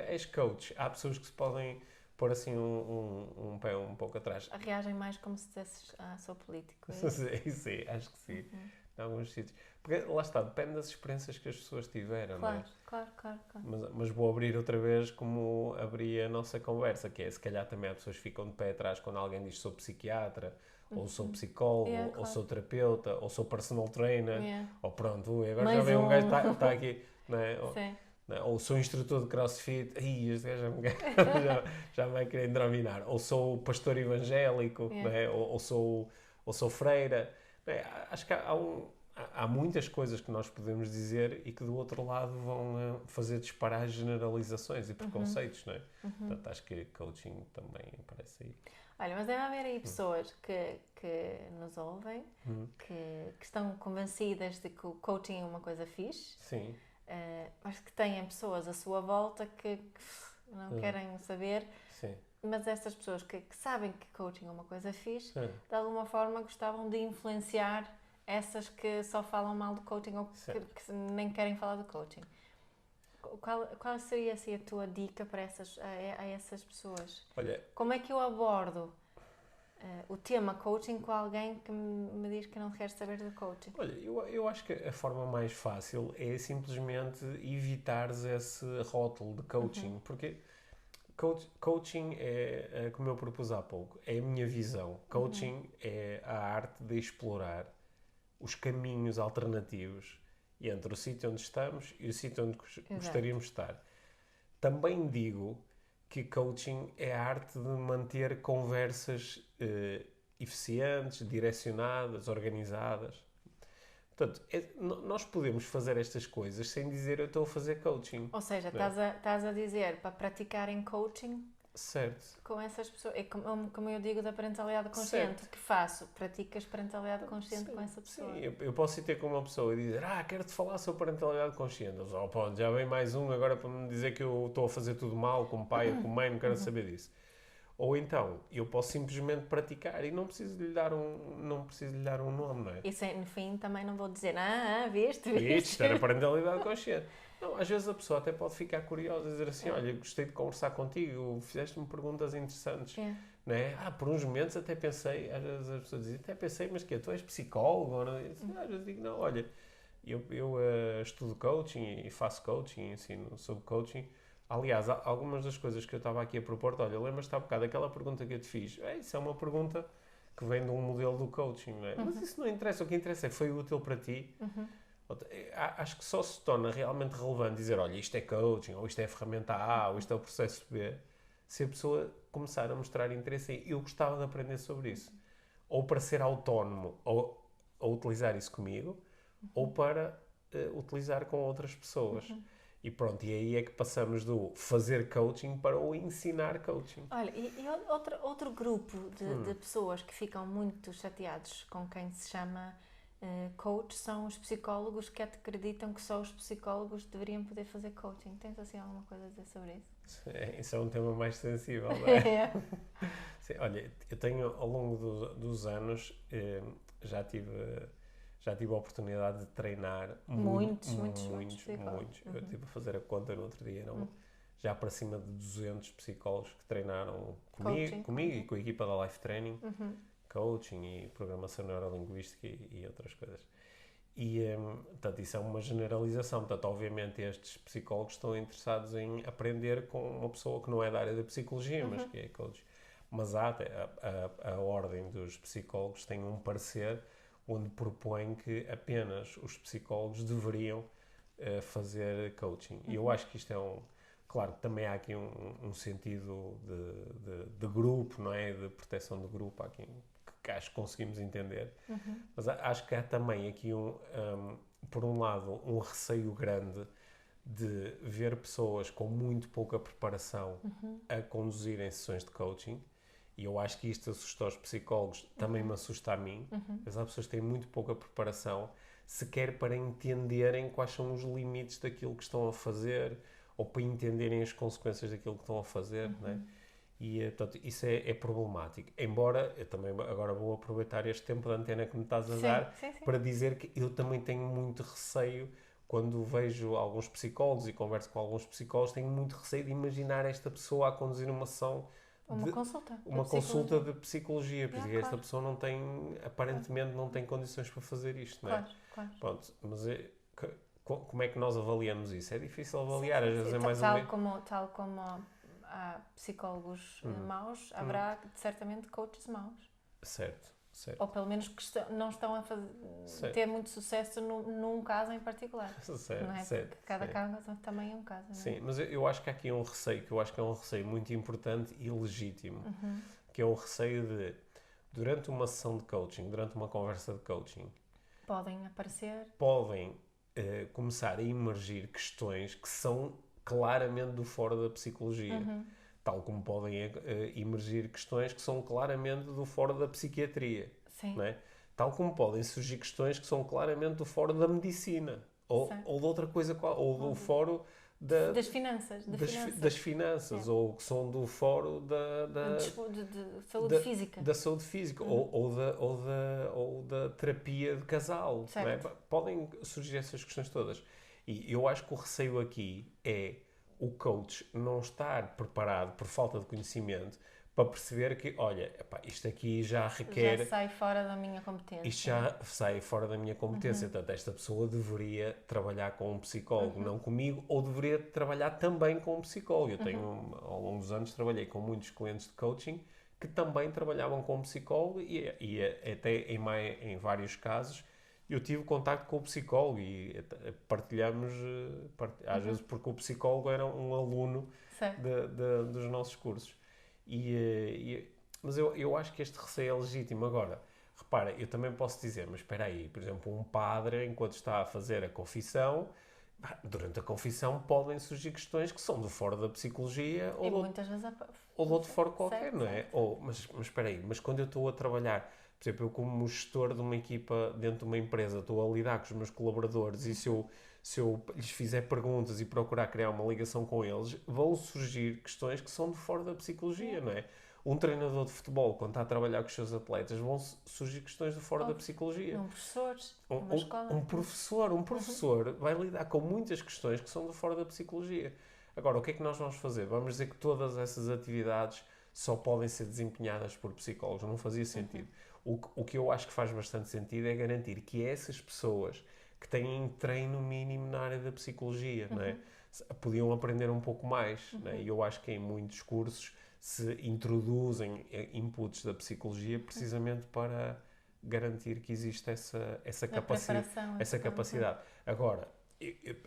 és coach. Há pessoas que se podem pôr assim um pé um pouco atrás. Reagem mais como se dissesses, sou político. Sim, acho que sim. Em alguns sítios. Porque lá está, depende das experiências que as pessoas tiveram, não é? Claro. Mas vou abrir outra vez como abri a nossa conversa, que é, se calhar também há pessoas que ficam de pé atrás quando alguém diz sou psiquiatra, ou sou psicólogo, ou sou terapeuta, ou sou personal trainer, ou pronto, agora mais já vem um gajo que está aqui, não é? Ou sou instrutor de crossfit, este gajo já me vai querer dominar. Ou sou pastor evangélico, não é? ou sou freira. Acho que há muitas coisas que nós podemos dizer e que do outro lado vão fazer disparar generalizações e preconceitos, não é? Portanto, acho que coaching também aparece aí. Olha, mas deve haver aí pessoas que nos ouvem, que estão convencidas de que o coaching é uma coisa fixe. Sim. acho que têm pessoas à sua volta que não querem saber, Sim. mas essas pessoas que sabem que coaching é uma coisa fixe, de alguma forma gostavam de influenciar essas que só falam mal do coaching ou que nem querem falar do coaching. Qual seria assim, a tua dica para a essas pessoas? Olha, como é que eu abordo o tema coaching com alguém que me diz que não quer saber do coaching? Olha, eu acho que a forma mais fácil é simplesmente evitares esse rótulo de coaching, porque coaching é, como eu propus há pouco, é a minha visão. Coaching é a arte de explorar os caminhos alternativos entre o sítio onde estamos e o sítio onde gostaríamos de estar. Também digo que coaching é a arte de manter conversas eficientes, direcionadas, organizadas. Portanto, nós podemos fazer estas coisas sem dizer eu estou a fazer coaching. Ou seja, estás a dizer para praticarem coaching Certo. com essas pessoas. É como eu digo da parentalidade consciente. Certo. O que faço? Praticas parentalidade consciente com essa pessoa. Sim, eu posso ir ter com uma pessoa e dizer quero-te falar sobre parentalidade consciente. Eles, pô, já vem mais um agora para me dizer que eu estou a fazer tudo mal como pai ou como mãe, não quero saber disso. Ou então, eu posso simplesmente praticar e não preciso lhe dar um nome, não é? E no fim também não vou dizer, viste? Isto era parentalidade consciente. Não, às vezes a pessoa até pode ficar curiosa e dizer assim, olha, gostei de conversar contigo, fizeste-me perguntas interessantes. Não é? Por uns momentos até pensei, às vezes as pessoas dizem, mas que tu és psicólogo? Não? Às vezes digo, não, olha, eu estudo coaching e faço coaching, ensino sobre coaching. Aliás, algumas das coisas que eu estava aqui a propor, olha, lembras-te há bocado daquela pergunta que eu te fiz? Isso é uma pergunta que vem de um modelo do coaching, não é? Mas isso não interessa, o que interessa é que foi útil para ti. Acho que só se torna realmente relevante dizer, olha, isto é coaching, ou isto é a ferramenta A, ou isto é o processo B, se a pessoa começar a mostrar interesse em eu gostava de aprender sobre isso. Ou para ser autónomo, ou utilizar isso comigo, ou para utilizar com outras pessoas. E pronto, e aí é que passamos do fazer coaching para o ensinar coaching. Olha, e outro grupo de pessoas que ficam muito chateados com quem se chama coach são os psicólogos que acreditam que só os psicólogos deveriam poder fazer coaching. Tens assim alguma coisa a dizer sobre isso? Isso é um tema mais sensível, não é? Sim, olha, eu tenho ao longo dos anos já tive a oportunidade de treinar muitos. Eu estive a fazer a conta no outro dia, já para cima de 200 psicólogos que treinaram comigo e com a equipa da Life Training, coaching e programação neurolinguística e outras coisas. E, portanto, isso é uma generalização. Portanto, obviamente, estes psicólogos estão interessados em aprender com uma pessoa que não é da área da psicologia, mas que é coach. Mas a ordem dos psicólogos tem um parecer onde propõe que apenas os psicólogos deveriam fazer coaching. E eu acho que isto é claro, também há aqui um sentido de grupo, não é? De proteção de grupo, há aqui que acho que conseguimos entender. Mas acho que há também aqui, por um lado, um receio grande de ver pessoas com muito pouca preparação a conduzirem sessões de coaching. E eu acho que isto assusta os psicólogos, também me assusta a mim. Mas há pessoas que têm muito pouca preparação, sequer para entenderem quais são os limites daquilo que estão a fazer ou para entenderem as consequências daquilo que estão a fazer, não é? E, portanto, isso é problemático. Embora, eu também agora vou aproveitar este tempo de antena que me estás a dar para dizer que eu também tenho muito receio quando vejo alguns psicólogos e converso com alguns psicólogos, tenho muito receio de imaginar esta pessoa a conduzir uma sessão uma consulta de psicologia, porque esta pessoa não tem, aparentemente não tem condições para fazer isto, não é? Claro. Pronto, mas como é que nós avaliamos isso? É difícil avaliar, às vezes é mais tal como há psicólogos maus, haverá certamente coaches maus. Certo. Ou pelo menos que não estão a ter muito sucesso num caso em particular. Não é? Porque cada caso também é um caso. Não é? Sim, mas eu acho que há aqui um receio, que eu acho que é um receio muito importante e legítimo, que é o receio de, durante uma sessão de coaching, durante uma conversa de coaching, podem começar a emergir questões que são claramente do fora da psicologia. Tal como podem emergir questões que são claramente do fora da psiquiatria. Não é? Tal como podem surgir questões que são claramente do fora da medicina ou de outra coisa, ou do fórum das finanças. Das finanças, ou que são do fórum de saúde física. Da saúde física, ou da terapia de casal. Não é? Podem surgir essas questões todas. E eu acho que o receio aqui é o coach não estar preparado por falta de conhecimento para perceber que, olha, epá, isto aqui já requer... Já sai fora da minha competência. Isto já sai fora da minha competência. Portanto, esta pessoa deveria trabalhar com um psicólogo, não comigo, ou deveria trabalhar também com um psicólogo. Eu tenho, ao longo dos anos, trabalhei com muitos clientes de coaching que também trabalhavam com um psicólogo e até em vários casos eu tive contacto com o psicólogo e partilhamos, às vezes porque o psicólogo era um aluno dos nossos cursos. Mas eu acho que este receio é legítimo. Agora, repara, eu também posso dizer, mas espera aí, por exemplo, um padre, enquanto está a fazer a confissão, durante a confissão podem surgir questões que são de fora da psicologia ou de outro foro qualquer, não é? Mas espera aí, mas quando eu estou a trabalhar, por exemplo, eu como gestor de uma equipa dentro de uma empresa, estou a lidar com os meus colaboradores e se eu lhes fizer perguntas e procurar criar uma ligação com eles, vão surgir questões que são de fora da psicologia, não é? Um treinador de futebol, quando está a trabalhar com os seus atletas, vão surgir questões de fora da psicologia. Um professor, uma escola. Um professor vai lidar com muitas questões que são de fora da psicologia. Agora, o que é que nós vamos fazer? Vamos dizer que todas essas atividades só podem ser desempenhadas por psicólogos. Não fazia sentido. O que eu acho que faz bastante sentido é garantir que essas pessoas que têm treino mínimo na área da psicologia, não é? Podiam aprender um pouco mais. Não é? E eu acho que em muitos cursos se introduzem inputs da psicologia precisamente para garantir que existe essa capacidade. Agora,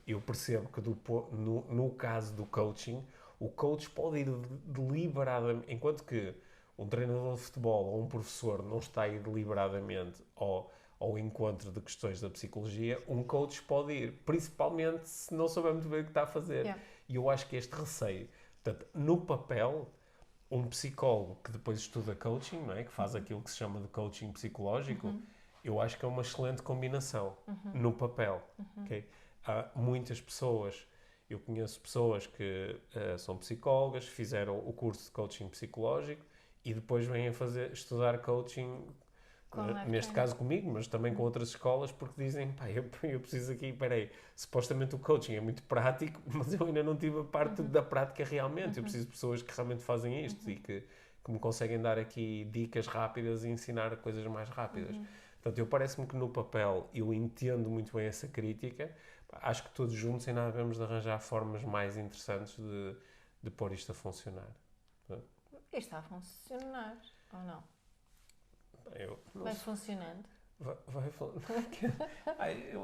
eu percebo que no caso do coaching, o coach pode ir deliberadamente, enquanto que um treinador de futebol ou um professor não está a ir deliberadamente ao encontro de questões da psicologia, um coach pode ir, principalmente se não souber muito bem o que está a fazer. E eu acho que este receio, portanto, no papel, um psicólogo que depois estuda coaching, não é? Que faz aquilo que se chama de coaching psicológico, eu acho que é uma excelente combinação no papel. Okay? Há muitas pessoas, eu conheço pessoas que são psicólogas, fizeram o curso de coaching psicológico e depois vêm a estudar coaching, neste caso comigo, mas também com outras escolas, porque dizem, pá, eu preciso aqui, peraí, supostamente o coaching é muito prático, mas eu ainda não tive a parte da prática realmente. Eu preciso de pessoas que realmente fazem isto e que me conseguem dar aqui dicas rápidas e ensinar coisas mais rápidas. Portanto, parece-me que no papel eu entendo muito bem essa crítica. Acho que todos juntos ainda devemos de arranjar formas mais interessantes de pôr isto a funcionar. E está a funcionar, ou não? Vai funcionando? Vai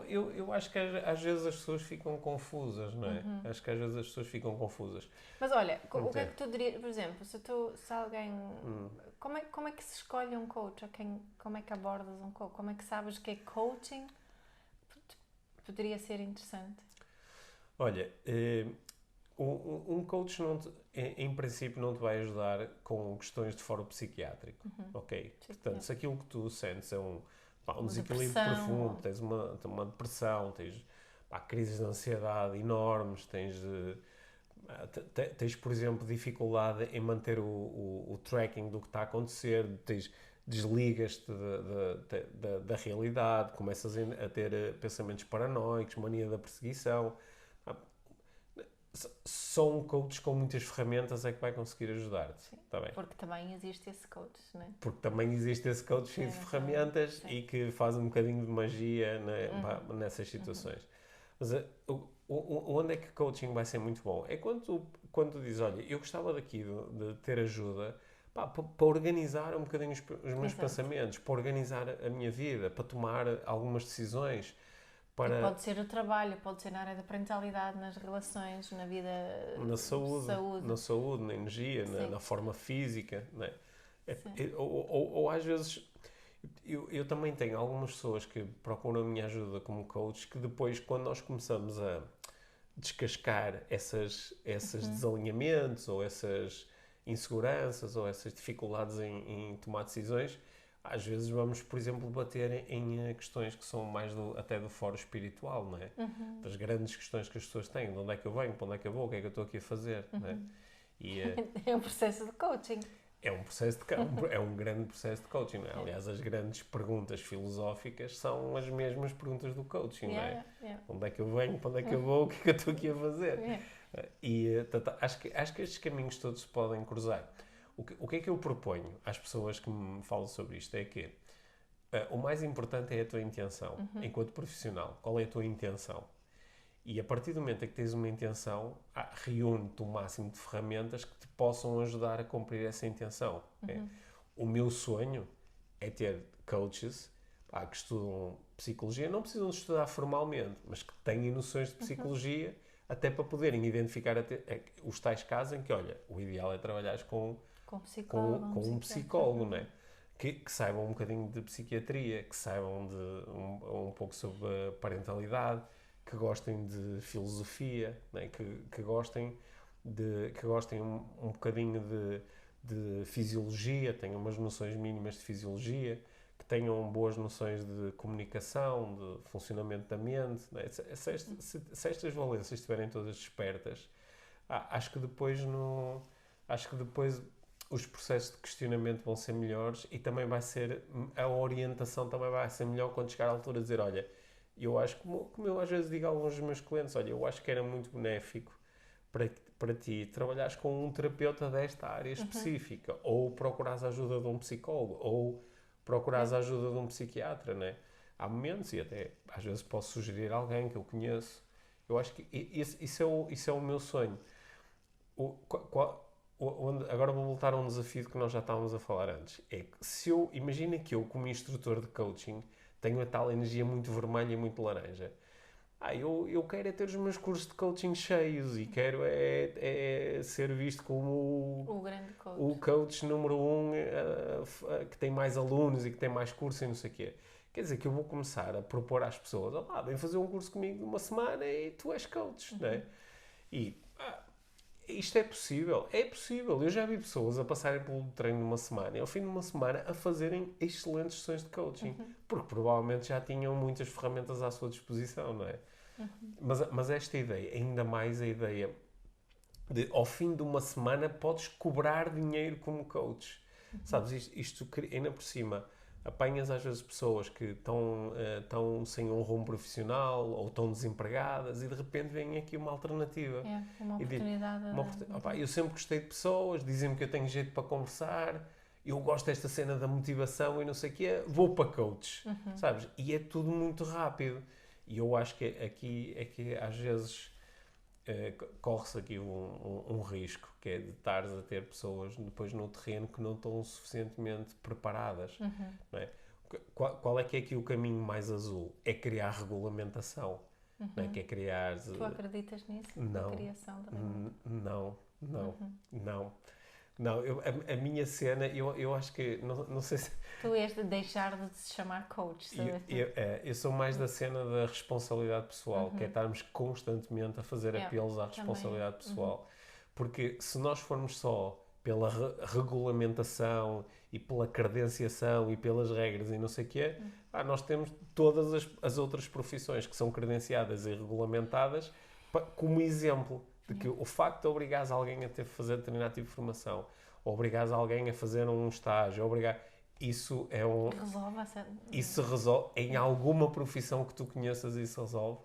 eu acho que às vezes as pessoas ficam confusas, não é? Acho que às vezes as pessoas ficam confusas. Mas olha, o que é que tu dirias, por exemplo, se alguém... Como é que se escolhe um coach? Como é que abordas um coach? Como é que sabes que é coaching? Poderia ser interessante. Olha, um coach em princípio não te vai ajudar com questões de foro psiquiátrico, ok? Portanto, se aquilo que tu sentes é um desequilíbrio profundo, tens uma depressão, tens crises de ansiedade enormes, tens, por exemplo, dificuldade em manter o tracking do que está a acontecer, desligas-te da realidade, começas a ter pensamentos paranoicos, mania da perseguição. Só um coach com muitas ferramentas é que vai conseguir ajudar-te. Tá bem? Porque também existe esse coach, não é? Porque também existe esse coach cheio de ferramentas e que faz um bocadinho de magia nessas situações. Mas onde é que coaching vai ser muito bom? É quando tu dizes, olha, eu gostava daqui de ter ajuda para organizar um bocadinho os meus pensamentos, para organizar a minha vida, para tomar algumas decisões. E pode ser o trabalho, pode ser na área da parentalidade, nas relações, na vida... Na saúde, na energia, na forma física. Não é? Ou às vezes... Eu também tenho algumas pessoas que procuram a minha ajuda como coach, que depois, quando nós começamos a descascar esses desalinhamentos, ou essas inseguranças, ou essas dificuldades em tomar decisões, às vezes vamos, por exemplo, bater em questões que são mais até do foro espiritual, não é? Das grandes questões que as pessoas têm, de onde é que eu venho, para onde é que eu vou, o que é que eu estou aqui a fazer, não é? E, É um processo de coaching. é um processo é um grande processo de coaching, não é? Aliás, as grandes perguntas filosóficas são as mesmas perguntas do coaching, não é? Onde é que eu venho, para onde é que eu vou, o que é que eu estou aqui a fazer? E acho que estes caminhos todos se podem cruzar. O que é que eu proponho às pessoas que me falam sobre isto é que o mais importante é a tua intenção, enquanto profissional. Qual é a tua intenção? E a partir do momento em que tens uma intenção, reúne-te o máximo de ferramentas que te possam ajudar a cumprir essa intenção. O meu sonho é ter coaches que estudam psicologia, não precisam de estudar formalmente, mas que tenham noções de psicologia até para poderem identificar os tais casos em que, olha, o ideal é trabalhar com um psicólogo, não é? Que saibam um bocadinho de psiquiatria, que saibam um pouco sobre a parentalidade, que gostem de filosofia, né? que gostem um bocadinho de fisiologia, tenham umas noções mínimas de fisiologia, que tenham boas noções de comunicação, de funcionamento da mente. Né? Se estas valências estiverem todas despertas, acho que depois os processos de questionamento vão ser melhores e também a orientação também vai ser melhor quando chegar à altura de dizer, olha, eu acho, como eu às vezes digo a alguns dos meus clientes, olha, eu acho que era muito benéfico para ti trabalhares com um terapeuta desta área específica, ou procurares a ajuda de um psicólogo, ou procurares a ajuda de um psiquiatra, né? Há momentos, e até às vezes posso sugerir alguém que eu conheço. Eu acho que isso é o meu sonho. Agora vou voltar a um desafio que nós já estávamos a falar antes. É que imagina que eu, como instrutor de coaching, tenho a tal energia muito vermelha e muito laranja. Eu quero ter os meus cursos de coaching cheios e quero ser visto como o grande coach. O coach número 1 que tem mais alunos e que tem mais cursos e não sei o quê. Quer dizer que eu vou começar a propor às pessoas, vem fazer um curso comigo de uma semana e tu és coach, não é? E isto é possível. É possível. Eu já vi pessoas a passarem pelo treino de uma semana e ao fim de uma semana a fazerem excelentes sessões de coaching. Porque provavelmente já tinham muitas ferramentas à sua disposição, não é? Mas esta ideia, ainda mais a ideia de ao fim de uma semana podes cobrar dinheiro como coach. Sabes, isto ainda por cima apanhas às vezes pessoas que estão sem um rumo profissional ou estão desempregadas e de repente vem aqui uma alternativa. Uma oportunidade. Eu sempre gostei de pessoas, dizem-me que eu tenho jeito para conversar, eu gosto desta cena da motivação e não sei o quê, vou para coach, sabes? E é tudo muito rápido. E eu acho que aqui é que às vezes corre-se aqui um risco, que é de estares a ter pessoas depois no terreno que não estão suficientemente preparadas. Não é? Qual é que é aqui o caminho mais azul? É criar regulamentação. Não é? Que é criar... Tu acreditas nisso? Não. Na criação da regulamentação? Não. Não, a minha cena, eu acho que, não sei se... Tu és de deixar de se chamar coach, sabes? Eu sou mais da cena da responsabilidade pessoal, que é estarmos constantemente a fazer apelos à responsabilidade pessoal. Porque se nós formos só pela regulamentação e pela credenciação e pelas regras e não sei o quê, nós temos todas as outras profissões que são credenciadas e regulamentadas como exemplo. De que o facto de obrigares alguém a ter que fazer determinado tipo de formação, ou obrigares alguém a fazer um estágio, isso é um... Isso resolve. Em alguma profissão que tu conheças, isso resolve.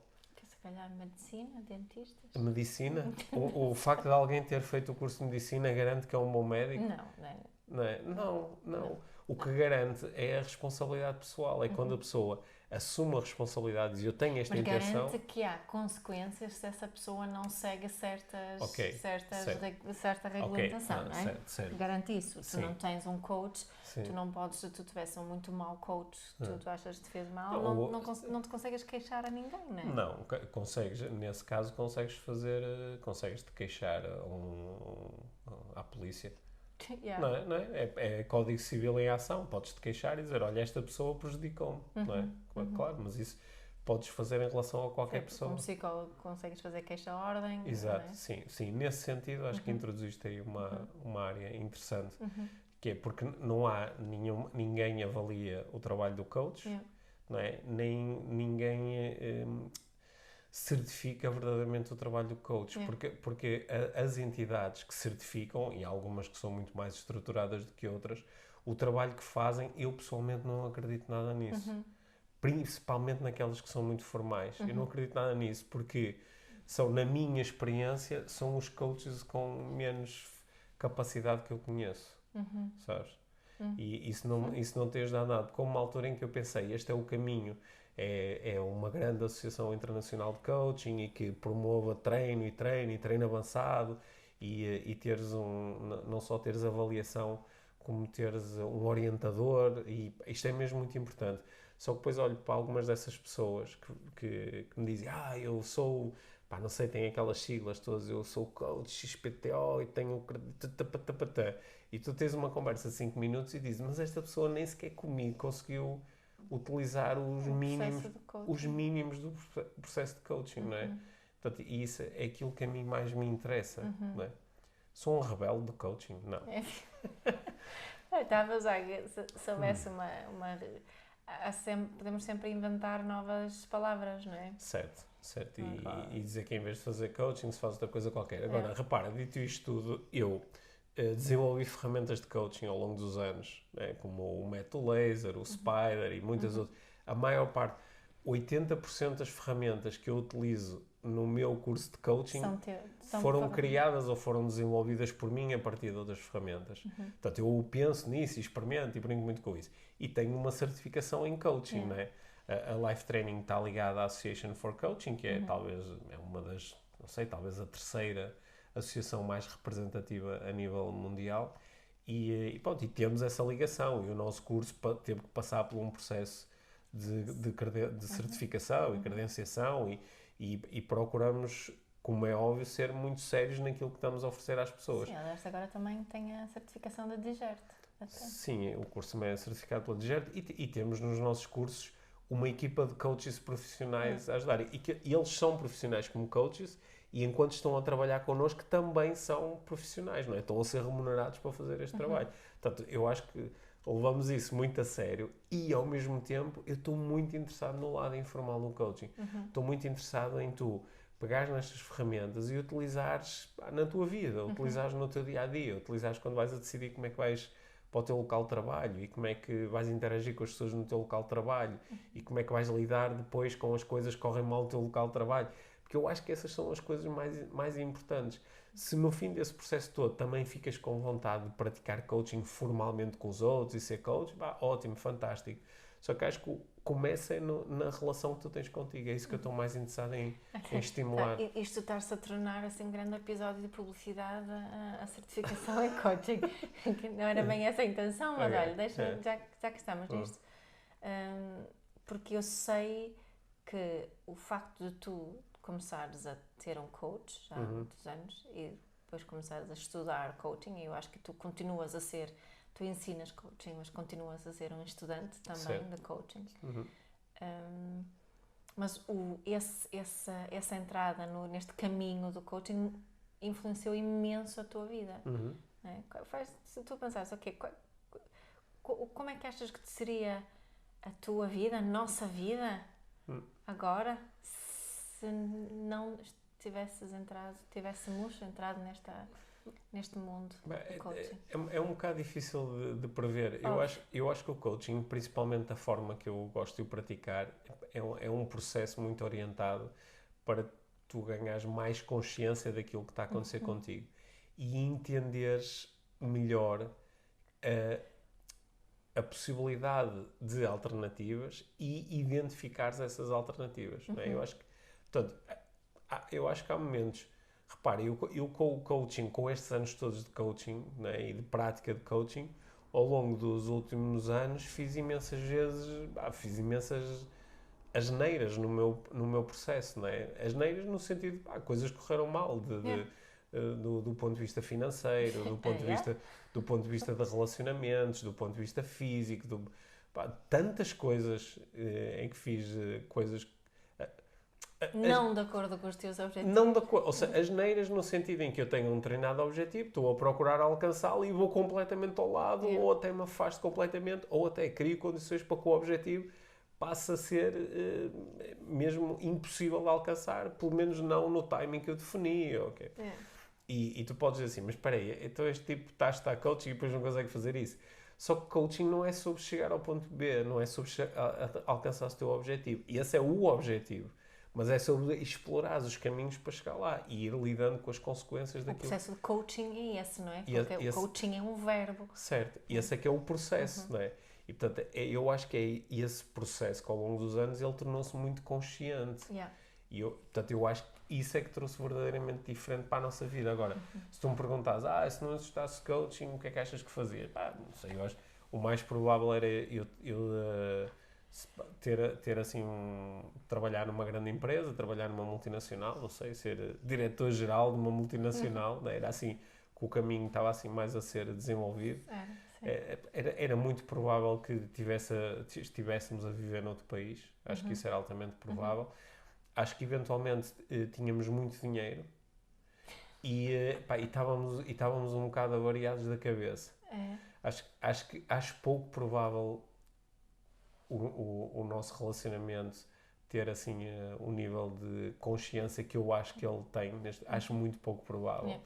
Se calhar medicina, dentistas. Medicina? o facto de alguém ter feito o curso de medicina garante que é um bom médico? Não. O que garante é a responsabilidade pessoal. É quando a pessoa assume a responsabilidade e diz, eu tenho esta intenção... Mas garante que há consequências se essa pessoa não segue certa regulamentação, não é? Certo. Garante isso. Sim. Tu não tens um coach, tu não podes, se tu tivesse um muito mau coach, tu achas que te fez mal, não te consegues queixar a ninguém, não é? Não, nesse caso consegues te queixar à polícia. Não é? É Código Civil em ação. Podes-te queixar e dizer, olha, esta pessoa prejudicou-me. Não é? Claro, mas isso podes fazer em relação a qualquer pessoa. Como psicólogo consegues fazer queixa-ordem. Exato, não é? sim. Nesse sentido, acho que introduziste aí uma área interessante. que é porque não há ninguém avalia o trabalho do coach, não é? Nem ninguém certifica verdadeiramente o trabalho do coach, porque as entidades que certificam, e há algumas que são muito mais estruturadas do que outras, o trabalho que fazem, eu pessoalmente não acredito nada nisso. Principalmente naquelas que são muito formais. Eu não acredito nada nisso, porque são, na minha experiência, são os coaches com menos capacidade que eu conheço, sabes? E isso não tem ajudado nada, porque houve uma altura em que eu pensei, este é o caminho, é uma grande associação internacional de coaching e que promova treino avançado e teres não só teres avaliação, como teres um orientador, e isto é mesmo muito importante. Só que depois olho para algumas dessas pessoas que me dizem, eu sou, não sei, tem aquelas siglas todas, eu sou coach XPTO e tenho... E tu tens uma conversa de 5 minutos e dizes, mas esta pessoa nem sequer comigo conseguiu utilizar os mínimos do processo de coaching, não é? Portanto, e isso é aquilo que a mim mais me interessa, não é? Sou um rebelde do coaching? Não. Estava a usar, se houvesse podemos sempre inventar novas palavras, não é? Certo. E dizer que em vez de fazer coaching se faz outra coisa qualquer. Agora, repara, dito isto tudo, eu desenvolvi ferramentas de coaching ao longo dos anos, né? Como o método laser, o Spider e muitas outras. A maior parte, 80% das ferramentas que eu utilizo no meu curso de coaching foram criadas ou foram desenvolvidas por mim a partir de outras ferramentas. Portanto, eu penso nisso e experimento e brinco muito com isso. E tenho uma certificação em coaching, não é? A Life Training está ligada à Association for Coaching, que é talvez uma das, não sei, talvez a terceira associação mais representativa a nível mundial. E temos essa ligação. E o nosso curso teve que passar por um processo de certificação e credenciação e procuramos, como é óbvio, ser muito sérios naquilo que estamos a oferecer às pessoas. Sim, aliás, agora também tem a certificação da DIGERT. Sim, o curso também é certificado pela DIGERT e temos nos nossos cursos uma equipa de coaches profissionais a ajudar. E eles são profissionais como coaches e enquanto estão a trabalhar connosco também são profissionais, não é? Estão a ser remunerados para fazer este trabalho. Portanto, eu acho que levamos isso muito a sério e, ao mesmo tempo, eu estou muito interessado no lado informal do coaching. Estou muito interessado em tu pegares nestas ferramentas e utilizares na tua vida, utilizares no teu dia-a-dia, utilizares quando vais a decidir como é que vais para o teu local de trabalho e como é que vais interagir com as pessoas no teu local de trabalho e como é que vais lidar depois com as coisas que correm mal no teu local de trabalho. Porque eu acho que essas são as coisas mais importantes. Se no fim desse processo todo também ficas com vontade de praticar coaching formalmente com os outros e ser coach, ótimo, fantástico. Só que acho que começa na relação que tu tens contigo. É isso que eu estou mais interessado em estimular. Isto está-se a tornar assim, um grande episódio de publicidade a certificação em coaching. Não era bem essa a intenção, mas olha, deixa-me, já que estamos nisto, porque eu sei que o facto de tu começares a ter um coach já há muitos anos e depois começares a estudar coaching, e eu acho que tu continuas a ser, tu ensinas coaching, mas continuas a ser um estudante também de coaching. Mas essa entrada neste caminho do coaching influenciou imenso a tua vida. Se tu pensares, como é que achas que seria a tua vida, a nossa vida, agora, se não tivéssemos entrado neste mundo do coaching? É um bocado difícil de prever. Eu acho que o coaching, principalmente da forma que eu gosto de o praticar, é um processo muito orientado para tu ganhares mais consciência daquilo que está a acontecer contigo e entenderes melhor a possibilidade de alternativas e identificares essas alternativas. Não é? Eu acho que há momentos. Repare, eu com o coaching, com estes anos todos de coaching, né, e de prática de coaching, ao longo dos últimos anos fiz imensas asneiras no meu processo, né? Asneiras no sentido de coisas que correram mal do ponto de vista financeiro, do ponto de vista de relacionamentos, do ponto de vista físico, tantas coisas em que fiz coisas Não de acordo com os teus objetivos. Não de acordo, ou seja, as neiras no sentido em que eu tenho um determinado objetivo, estou a procurar alcançá-lo e vou completamente ao lado, ou até me afasto completamente, ou até crio condições para que o objetivo passe a ser mesmo impossível de alcançar, pelo menos não no timing que eu defini. Okay? E tu podes dizer assim, mas espera aí, então este tipo está a estar coaching e depois não consegue fazer isso. Só que coaching não é sobre chegar ao ponto B, não é sobre alcançar o teu objetivo. E esse é o objetivo. Mas é sobre explorar os caminhos para chegar lá e ir lidando com as consequências daquilo. O processo de coaching é esse, não é? Porque o coaching é um verbo. Certo. E esse é que é o processo, não é? E, portanto, eu acho que é esse processo que, ao longo dos anos, ele tornou-se muito consciente. E, portanto, eu acho que isso é que trouxe verdadeiramente diferente para a nossa vida. Agora, se tu me perguntares, se não existasse coaching, o que é que achas que fazia? Não sei, eu acho o mais provável era eu ter assim trabalhar numa grande empresa, trabalhar numa multinacional, não sei, ser diretor-geral de uma multinacional, né? Era assim que o caminho estava assim mais a ser desenvolvido. Era muito provável que estivéssemos a viver noutro país, acho que isso era altamente provável. Acho que eventualmente tínhamos muito dinheiro e estávamos um bocado avariados da cabeça. Acho pouco provável o nosso relacionamento ter assim o nível de consciência que eu acho que ele tem, acho muito pouco provável.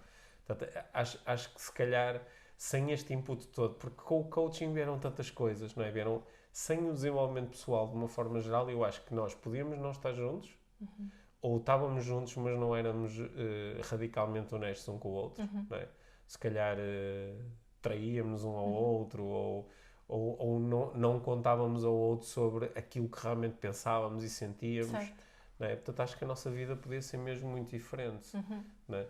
Portanto, acho que se calhar sem este input todo, porque com o coaching vieram tantas coisas, não é? Vieram sem o desenvolvimento pessoal de uma forma geral, eu acho que nós podíamos não estar juntos, ou estávamos juntos, mas não éramos radicalmente honestos um com o outro, não é? Se calhar traíamos um ao outro, ou não contávamos ao outro sobre aquilo que realmente pensávamos e sentíamos. Não é? Portanto, acho que a nossa vida podia ser mesmo muito diferente. Não é?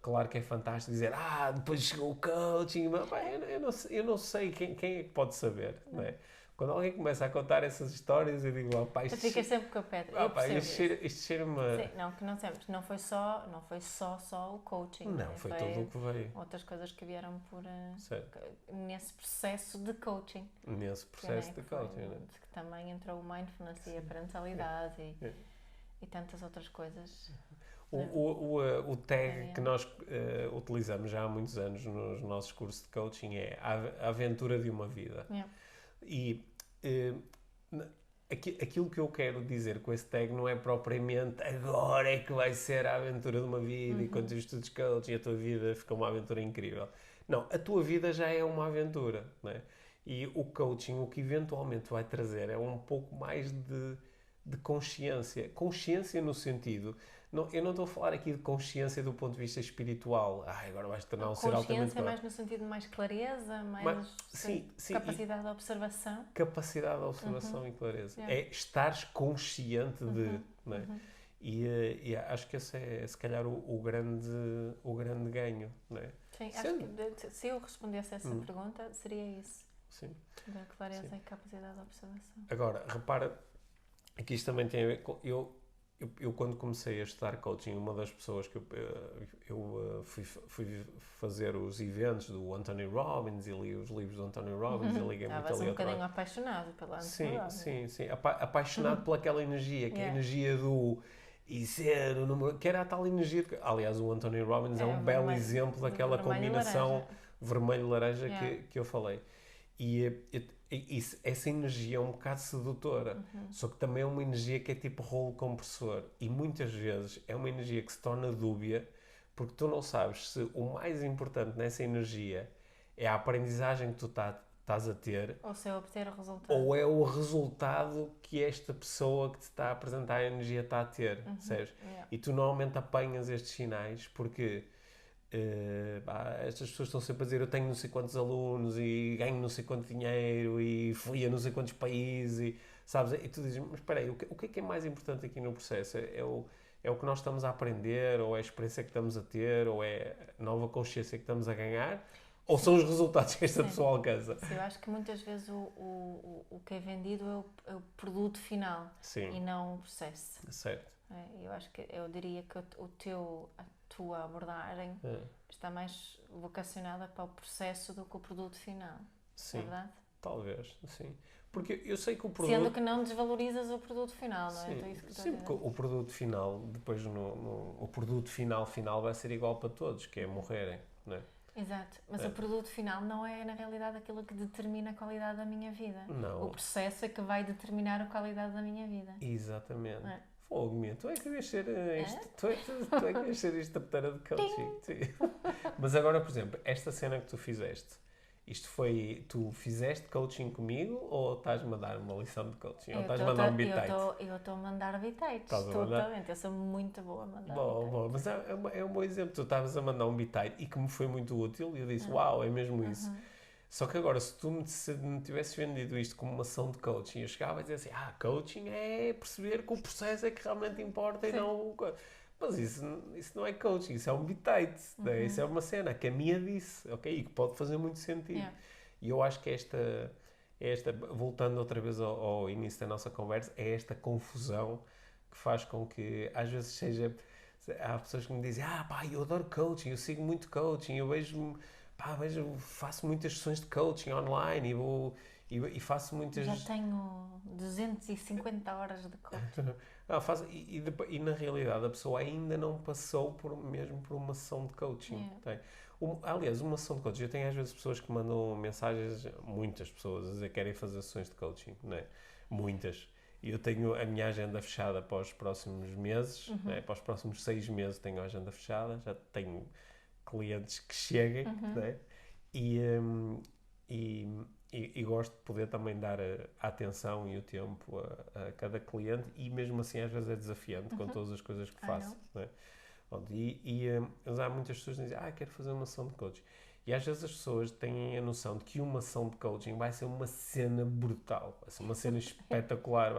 Claro que é fantástico dizer, depois chegou o coaching, mas, eu não sei quem é que pode saber. Não é? Quando alguém começa a contar essas histórias, eu digo, tu ficas sempre com a pedra. Isto cheira-me... Sim, que não sempre. Não foi só o coaching. Não, foi tudo o que veio. Outras coisas que vieram nesse processo de coaching. Nesse processo de coaching, né? Que também entrou o mindfulness e a parentalidade e tantas outras coisas. O tag que nós utilizamos já há muitos anos nos nossos cursos de coaching é a aventura de uma vida. E aquilo que eu quero dizer com esse tag não é propriamente agora é que vai ser a aventura de uma vida e quando tu estudas coaching a tua vida fica uma aventura incrível. Não, a tua vida já é uma aventura, não é? E o coaching o que eventualmente vai trazer é um pouco mais de consciência. Consciência no sentido... eu não estou a falar aqui de consciência do ponto de vista espiritual. Agora vais tornar um ser altamente... Consciência mais no sentido de mais clareza, sim, capacidade de observação. Capacidade de observação e clareza. É estares consciente de... Não é? E acho que esse é, se calhar, o grande ganho. Não é? Sim, acho que se eu respondesse a essa pergunta, seria isso. Sim. Da clareza e capacidade de observação. Agora, repara, que isto também tem a ver com... Eu quando comecei a estudar coaching, uma das pessoas que eu fui fazer os eventos do Anthony Robbins e li os livros do Anthony Robbins e liguei muito ali um bocadinho apaixonado pela Anthony Robbins. Sim. Apaixonado pelaquela energia, que é a energia do... E ser o número... Que era a tal energia... Aliás, o Anthony Robbins é um belo exemplo daquela combinação vermelho-laranja que eu falei. E essa energia é um bocado sedutora, só que também é uma energia que é tipo rolo compressor e muitas vezes é uma energia que se torna dúbia porque tu não sabes se o mais importante nessa energia é a aprendizagem que tu estás a ter ou se é obter o resultado ou é o resultado que esta pessoa que te está a apresentar a energia está a ter, sabes? E tu normalmente apanhas estes sinais porque... estas pessoas estão sempre a dizer eu tenho não sei quantos alunos e ganho não sei quanto dinheiro e fui a não sei quantos países e, sabes? E tu dizes, mas espera aí, o que é mais importante aqui no processo? É o que nós estamos a aprender ou é a experiência que estamos a ter ou é a nova consciência que estamos a ganhar ou são os resultados que esta pessoa alcança? Sim, eu acho que muitas vezes o que é vendido é o produto final e não o processo. Certo. Eu diria que a tua abordagem está mais vocacionada para o processo do que o produto final. Sim, é verdade? Talvez, sim. Porque eu sei que o produto... Sendo que não desvalorizas o produto final, não é? Sim, Então, isso que sim, porque o produto final, depois o produto final vai ser igual para todos, que é morrerem, não é? Exato, mas o produto final não é na realidade aquilo que determina a qualidade da minha vida. Não. O processo é que vai determinar a qualidade da minha vida. Exatamente. É. Fogo, minha, tu é que devias ser tu é que devias ser instrutora de coaching. Mas agora, por exemplo, esta cena que tu fizeste, isto foi, tu fizeste coaching comigo ou estás-me a dar uma lição de coaching? Ou estás-me a mandar um bitite? Eu estou a mandar bitites, Estás a mandar? totalmente. Eu sou muito boa a mandar Bom, bitites. mas é um bom exemplo. Tu estavas a mandar um bitite e que me foi muito útil e eu disse, uau, é mesmo isso. Só que agora, se me tivesses vendido isto como uma ação de coaching, eu chegava a dizer assim, coaching é perceber que o processo é que realmente importa e não... Mas isso não é coaching, isso é um bitite, né? Isso é uma cena que a minha disse, ok? E que pode fazer muito sentido. Yeah. E eu acho que esta, voltando outra vez ao início da nossa conversa, é esta confusão que faz com que às vezes seja... Há pessoas que me dizem, eu adoro coaching, eu sigo muito coaching, eu faço muitas sessões de coaching online e faço muitas... Já tenho 250 horas de coaching. E na realidade a pessoa ainda não passou mesmo por uma sessão de coaching. Yeah. Aliás, uma sessão de coaching, eu tenho às vezes pessoas que mandam mensagens, muitas pessoas, a dizer que querem fazer sessões de coaching, não é? Muitas. E eu tenho a minha agenda fechada para os próximos meses, né? Para os próximos 6 meses tenho a agenda fechada, já tenho clientes que cheguem, né? E gosto de poder também dar a atenção e o tempo a cada cliente e mesmo assim às vezes é desafiante com todas as coisas que faço, né? Mas há muitas pessoas que dizem, quero fazer uma sessão de coaching. E às vezes as pessoas têm a noção de que uma sessão de coaching vai ser uma cena brutal, vai ser uma cena espetacular,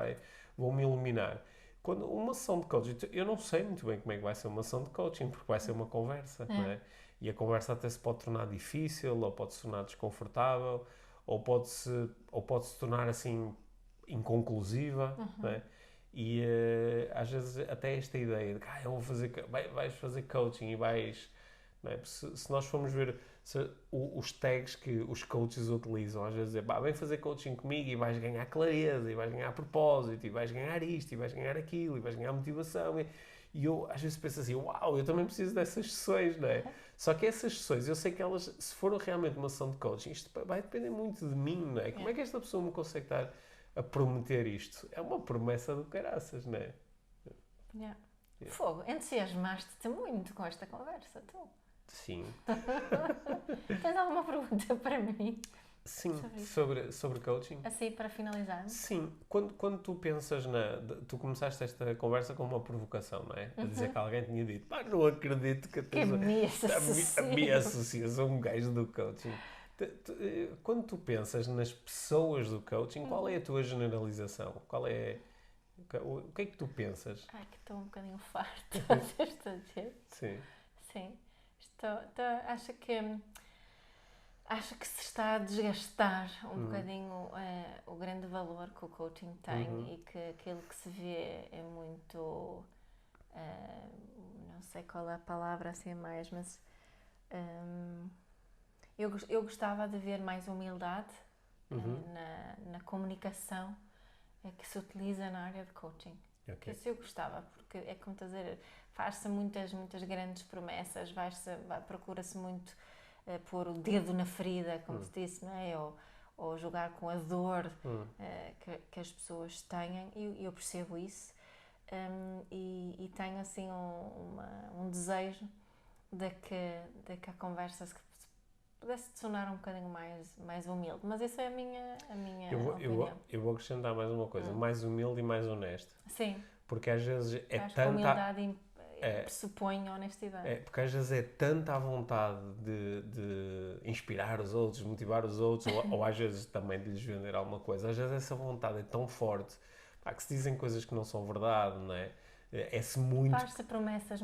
vou-me iluminar. Quando uma sessão de coaching, eu não sei muito bem como é que vai ser uma sessão de coaching, porque vai ser uma conversa, não é? E a conversa até se pode tornar difícil, ou pode se tornar desconfortável, ou pode se tornar assim inconclusiva, não é? E às vezes até esta ideia de que vais fazer coaching e vais... Não é? Se nós formos ver os tags que os coaches utilizam, às vezes vem fazer coaching comigo e vais ganhar clareza, e vais ganhar propósito, e vais ganhar isto, e vais ganhar aquilo, e vais ganhar motivação. E eu às vezes penso assim, eu também preciso dessas sessões, não é? Só que essas sessões, eu sei que elas, se for realmente uma sessão de coaching, isto vai depender muito de mim, não é? Como é que esta pessoa me consegue estar a prometer isto? É uma promessa do caraças, não é? Fogo, entusiasmaste-te muito com esta conversa, tu. Sim. Tens alguma pergunta para mim? Sim, sobre coaching. Assim, para finalizar. Sim, quando tu pensas tu começaste esta conversa com uma provocação, não é? A dizer que alguém tinha dito, não acredito que a me associas a um gajo do coaching. Quando tu pensas nas pessoas do coaching, qual é a tua generalização? O que é que tu pensas? Que estou um bocadinho farta desta vez. Sim. Acho que se está a desgastar um bocadinho o grande valor que o coaching tem e que aquilo que se vê é muito... não sei qual é a palavra assim mais, mas... eu gostava de ver mais humildade na comunicação que se utiliza na área de coaching. Okay. Isso eu gostava, porque é como estás a dizer, faz-se muitas grandes promessas, procura-se muito pôr o dedo na ferida, como se disse, não é? Ou jogar com a dor que as pessoas têm, e eu percebo isso, e tenho assim um desejo de que a conversa se pudesse tornar um bocadinho mais humilde, mas essa é a minha opinião. Eu vou acrescentar mais uma coisa, mais humilde e mais honesto. Sim. Porque às vezes a humildade pressupõe honestidade. Porque às vezes é tanta a vontade de inspirar os outros, motivar os outros, ou às vezes também de lhes vender alguma coisa. Às vezes essa vontade é tão forte que se dizem coisas que não são verdade, não é? É-se muito... Faz-se promessas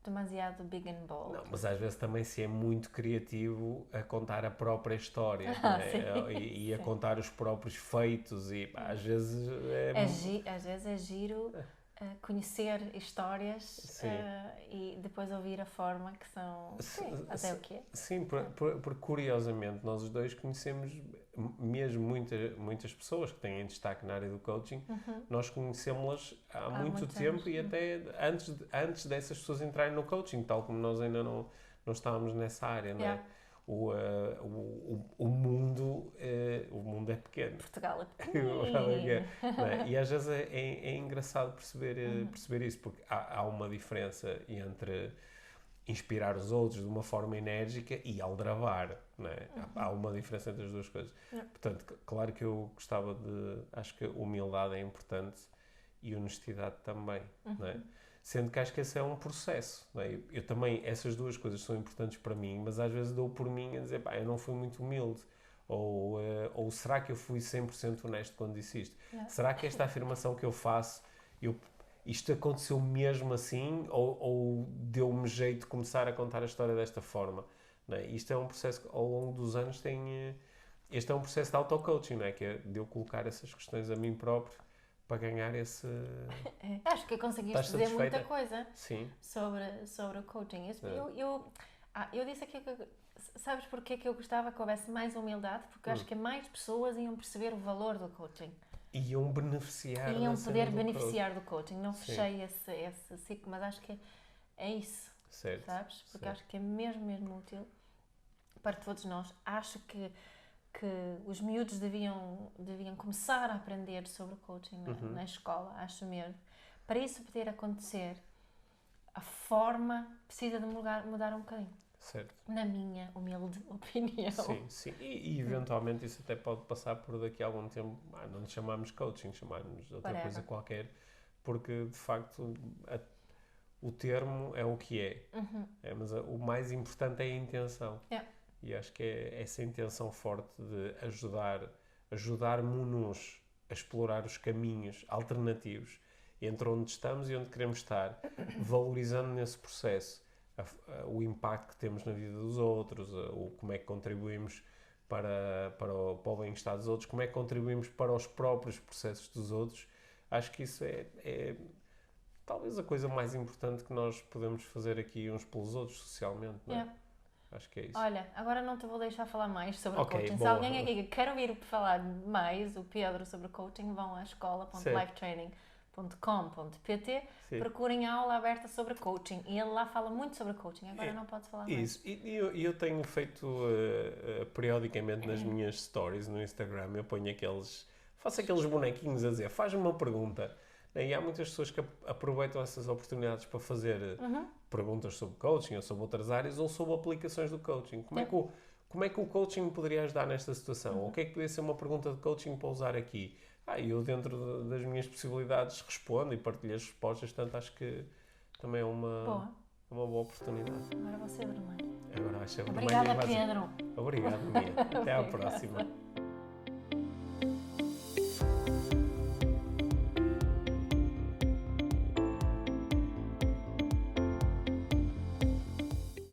demasiado big and bold. Não, mas às vezes também se é muito criativo a contar a própria história, não é? E a contar os próprios feitos e às vezes às vezes é giro conhecer histórias e depois ouvir a forma que são... até o quê? Sim, porque curiosamente nós os dois conhecemos mesmo muitas pessoas que têm destaque na área do coaching, nós conhecemos-las há muito tempo anos. E até antes dessas pessoas entrarem no coaching, tal como nós ainda não estávamos nessa área, não é? O mundo é pequeno. Portugal é pequeno. E às vezes é engraçado perceber isso, porque há uma diferença entre inspirar os outros de uma forma enérgica e aldrabar, não é? Há uma diferença entre as duas coisas. Portanto, claro que eu gostava acho que humildade é importante e honestidade também, não é? Sendo que acho que esse é um processo, não é? Eu também, essas duas coisas são importantes para mim, mas às vezes dou por mim a dizer, eu não fui muito humilde. Ou será que eu fui 100% honesto quando disse isto? Será que esta afirmação que eu faço, isto aconteceu mesmo assim? Ou deu-me jeito de começar a contar a história desta forma? Não é? Isto é um processo que ao longo dos anos este é um processo de auto-coaching, não é? Que é de eu colocar essas questões a mim próprio para ganhar esse... Acho que conseguiste dizer muita coisa sobre o coaching. Eu disse aqui que... Sabes porquê que eu gostava que houvesse mais humildade? Porque eu acho que mais pessoas iam perceber o valor do coaching. Iam beneficiar. Iam poder beneficiar do coaching. Não fechei esse ciclo, mas acho que é isso. Certo. Sabes? Porque acho que é mesmo útil para todos nós. Acho que os miúdos deviam começar a aprender sobre o coaching na escola, acho mesmo. Para isso poder acontecer, a forma precisa de mudar um bocadinho. Certo. Na minha humilde opinião. Sim. E eventualmente isso até pode passar por daqui a algum tempo, não nos chamarmos coaching, chamarmos de outra coisa qualquer, porque de facto o termo é o que é. Mas o mais importante é a intenção. E acho que é essa intenção forte de ajudar-nos a explorar os caminhos alternativos entre onde estamos e onde queremos estar, valorizando nesse processo o impacto que temos na vida dos outros, como é que contribuímos para o bem-estar dos outros, como é que contribuímos para os próprios processos dos outros. Acho que isso é talvez a coisa mais importante que nós podemos fazer aqui uns pelos outros socialmente, não é? Acho que é isso. Olha, agora não te vou deixar falar mais sobre coaching. Se alguém aqui quer ouvir falar mais, o Pedro, sobre coaching, vão à escola.lifetraining.com.pt, procurem a aula aberta sobre coaching e ele lá fala muito sobre coaching. Agora não podes falar mais. Isso, e eu tenho feito periodicamente nas minhas stories no Instagram, faço aqueles bonequinhos a dizer, faz-me uma pergunta. E há muitas pessoas que aproveitam essas oportunidades para fazer perguntas sobre coaching ou sobre outras áreas ou sobre aplicações do coaching. Como é que o coaching poderia ajudar nesta situação? Ou o que é que poderia ser uma pergunta de coaching para usar aqui? Eu, dentro das minhas possibilidades, respondo e partilho as respostas. Portanto, acho que também é uma boa oportunidade. Agora você dormir. Agora vai ser Obrigada, Pedro. Obrigado, Mia. Até à próxima.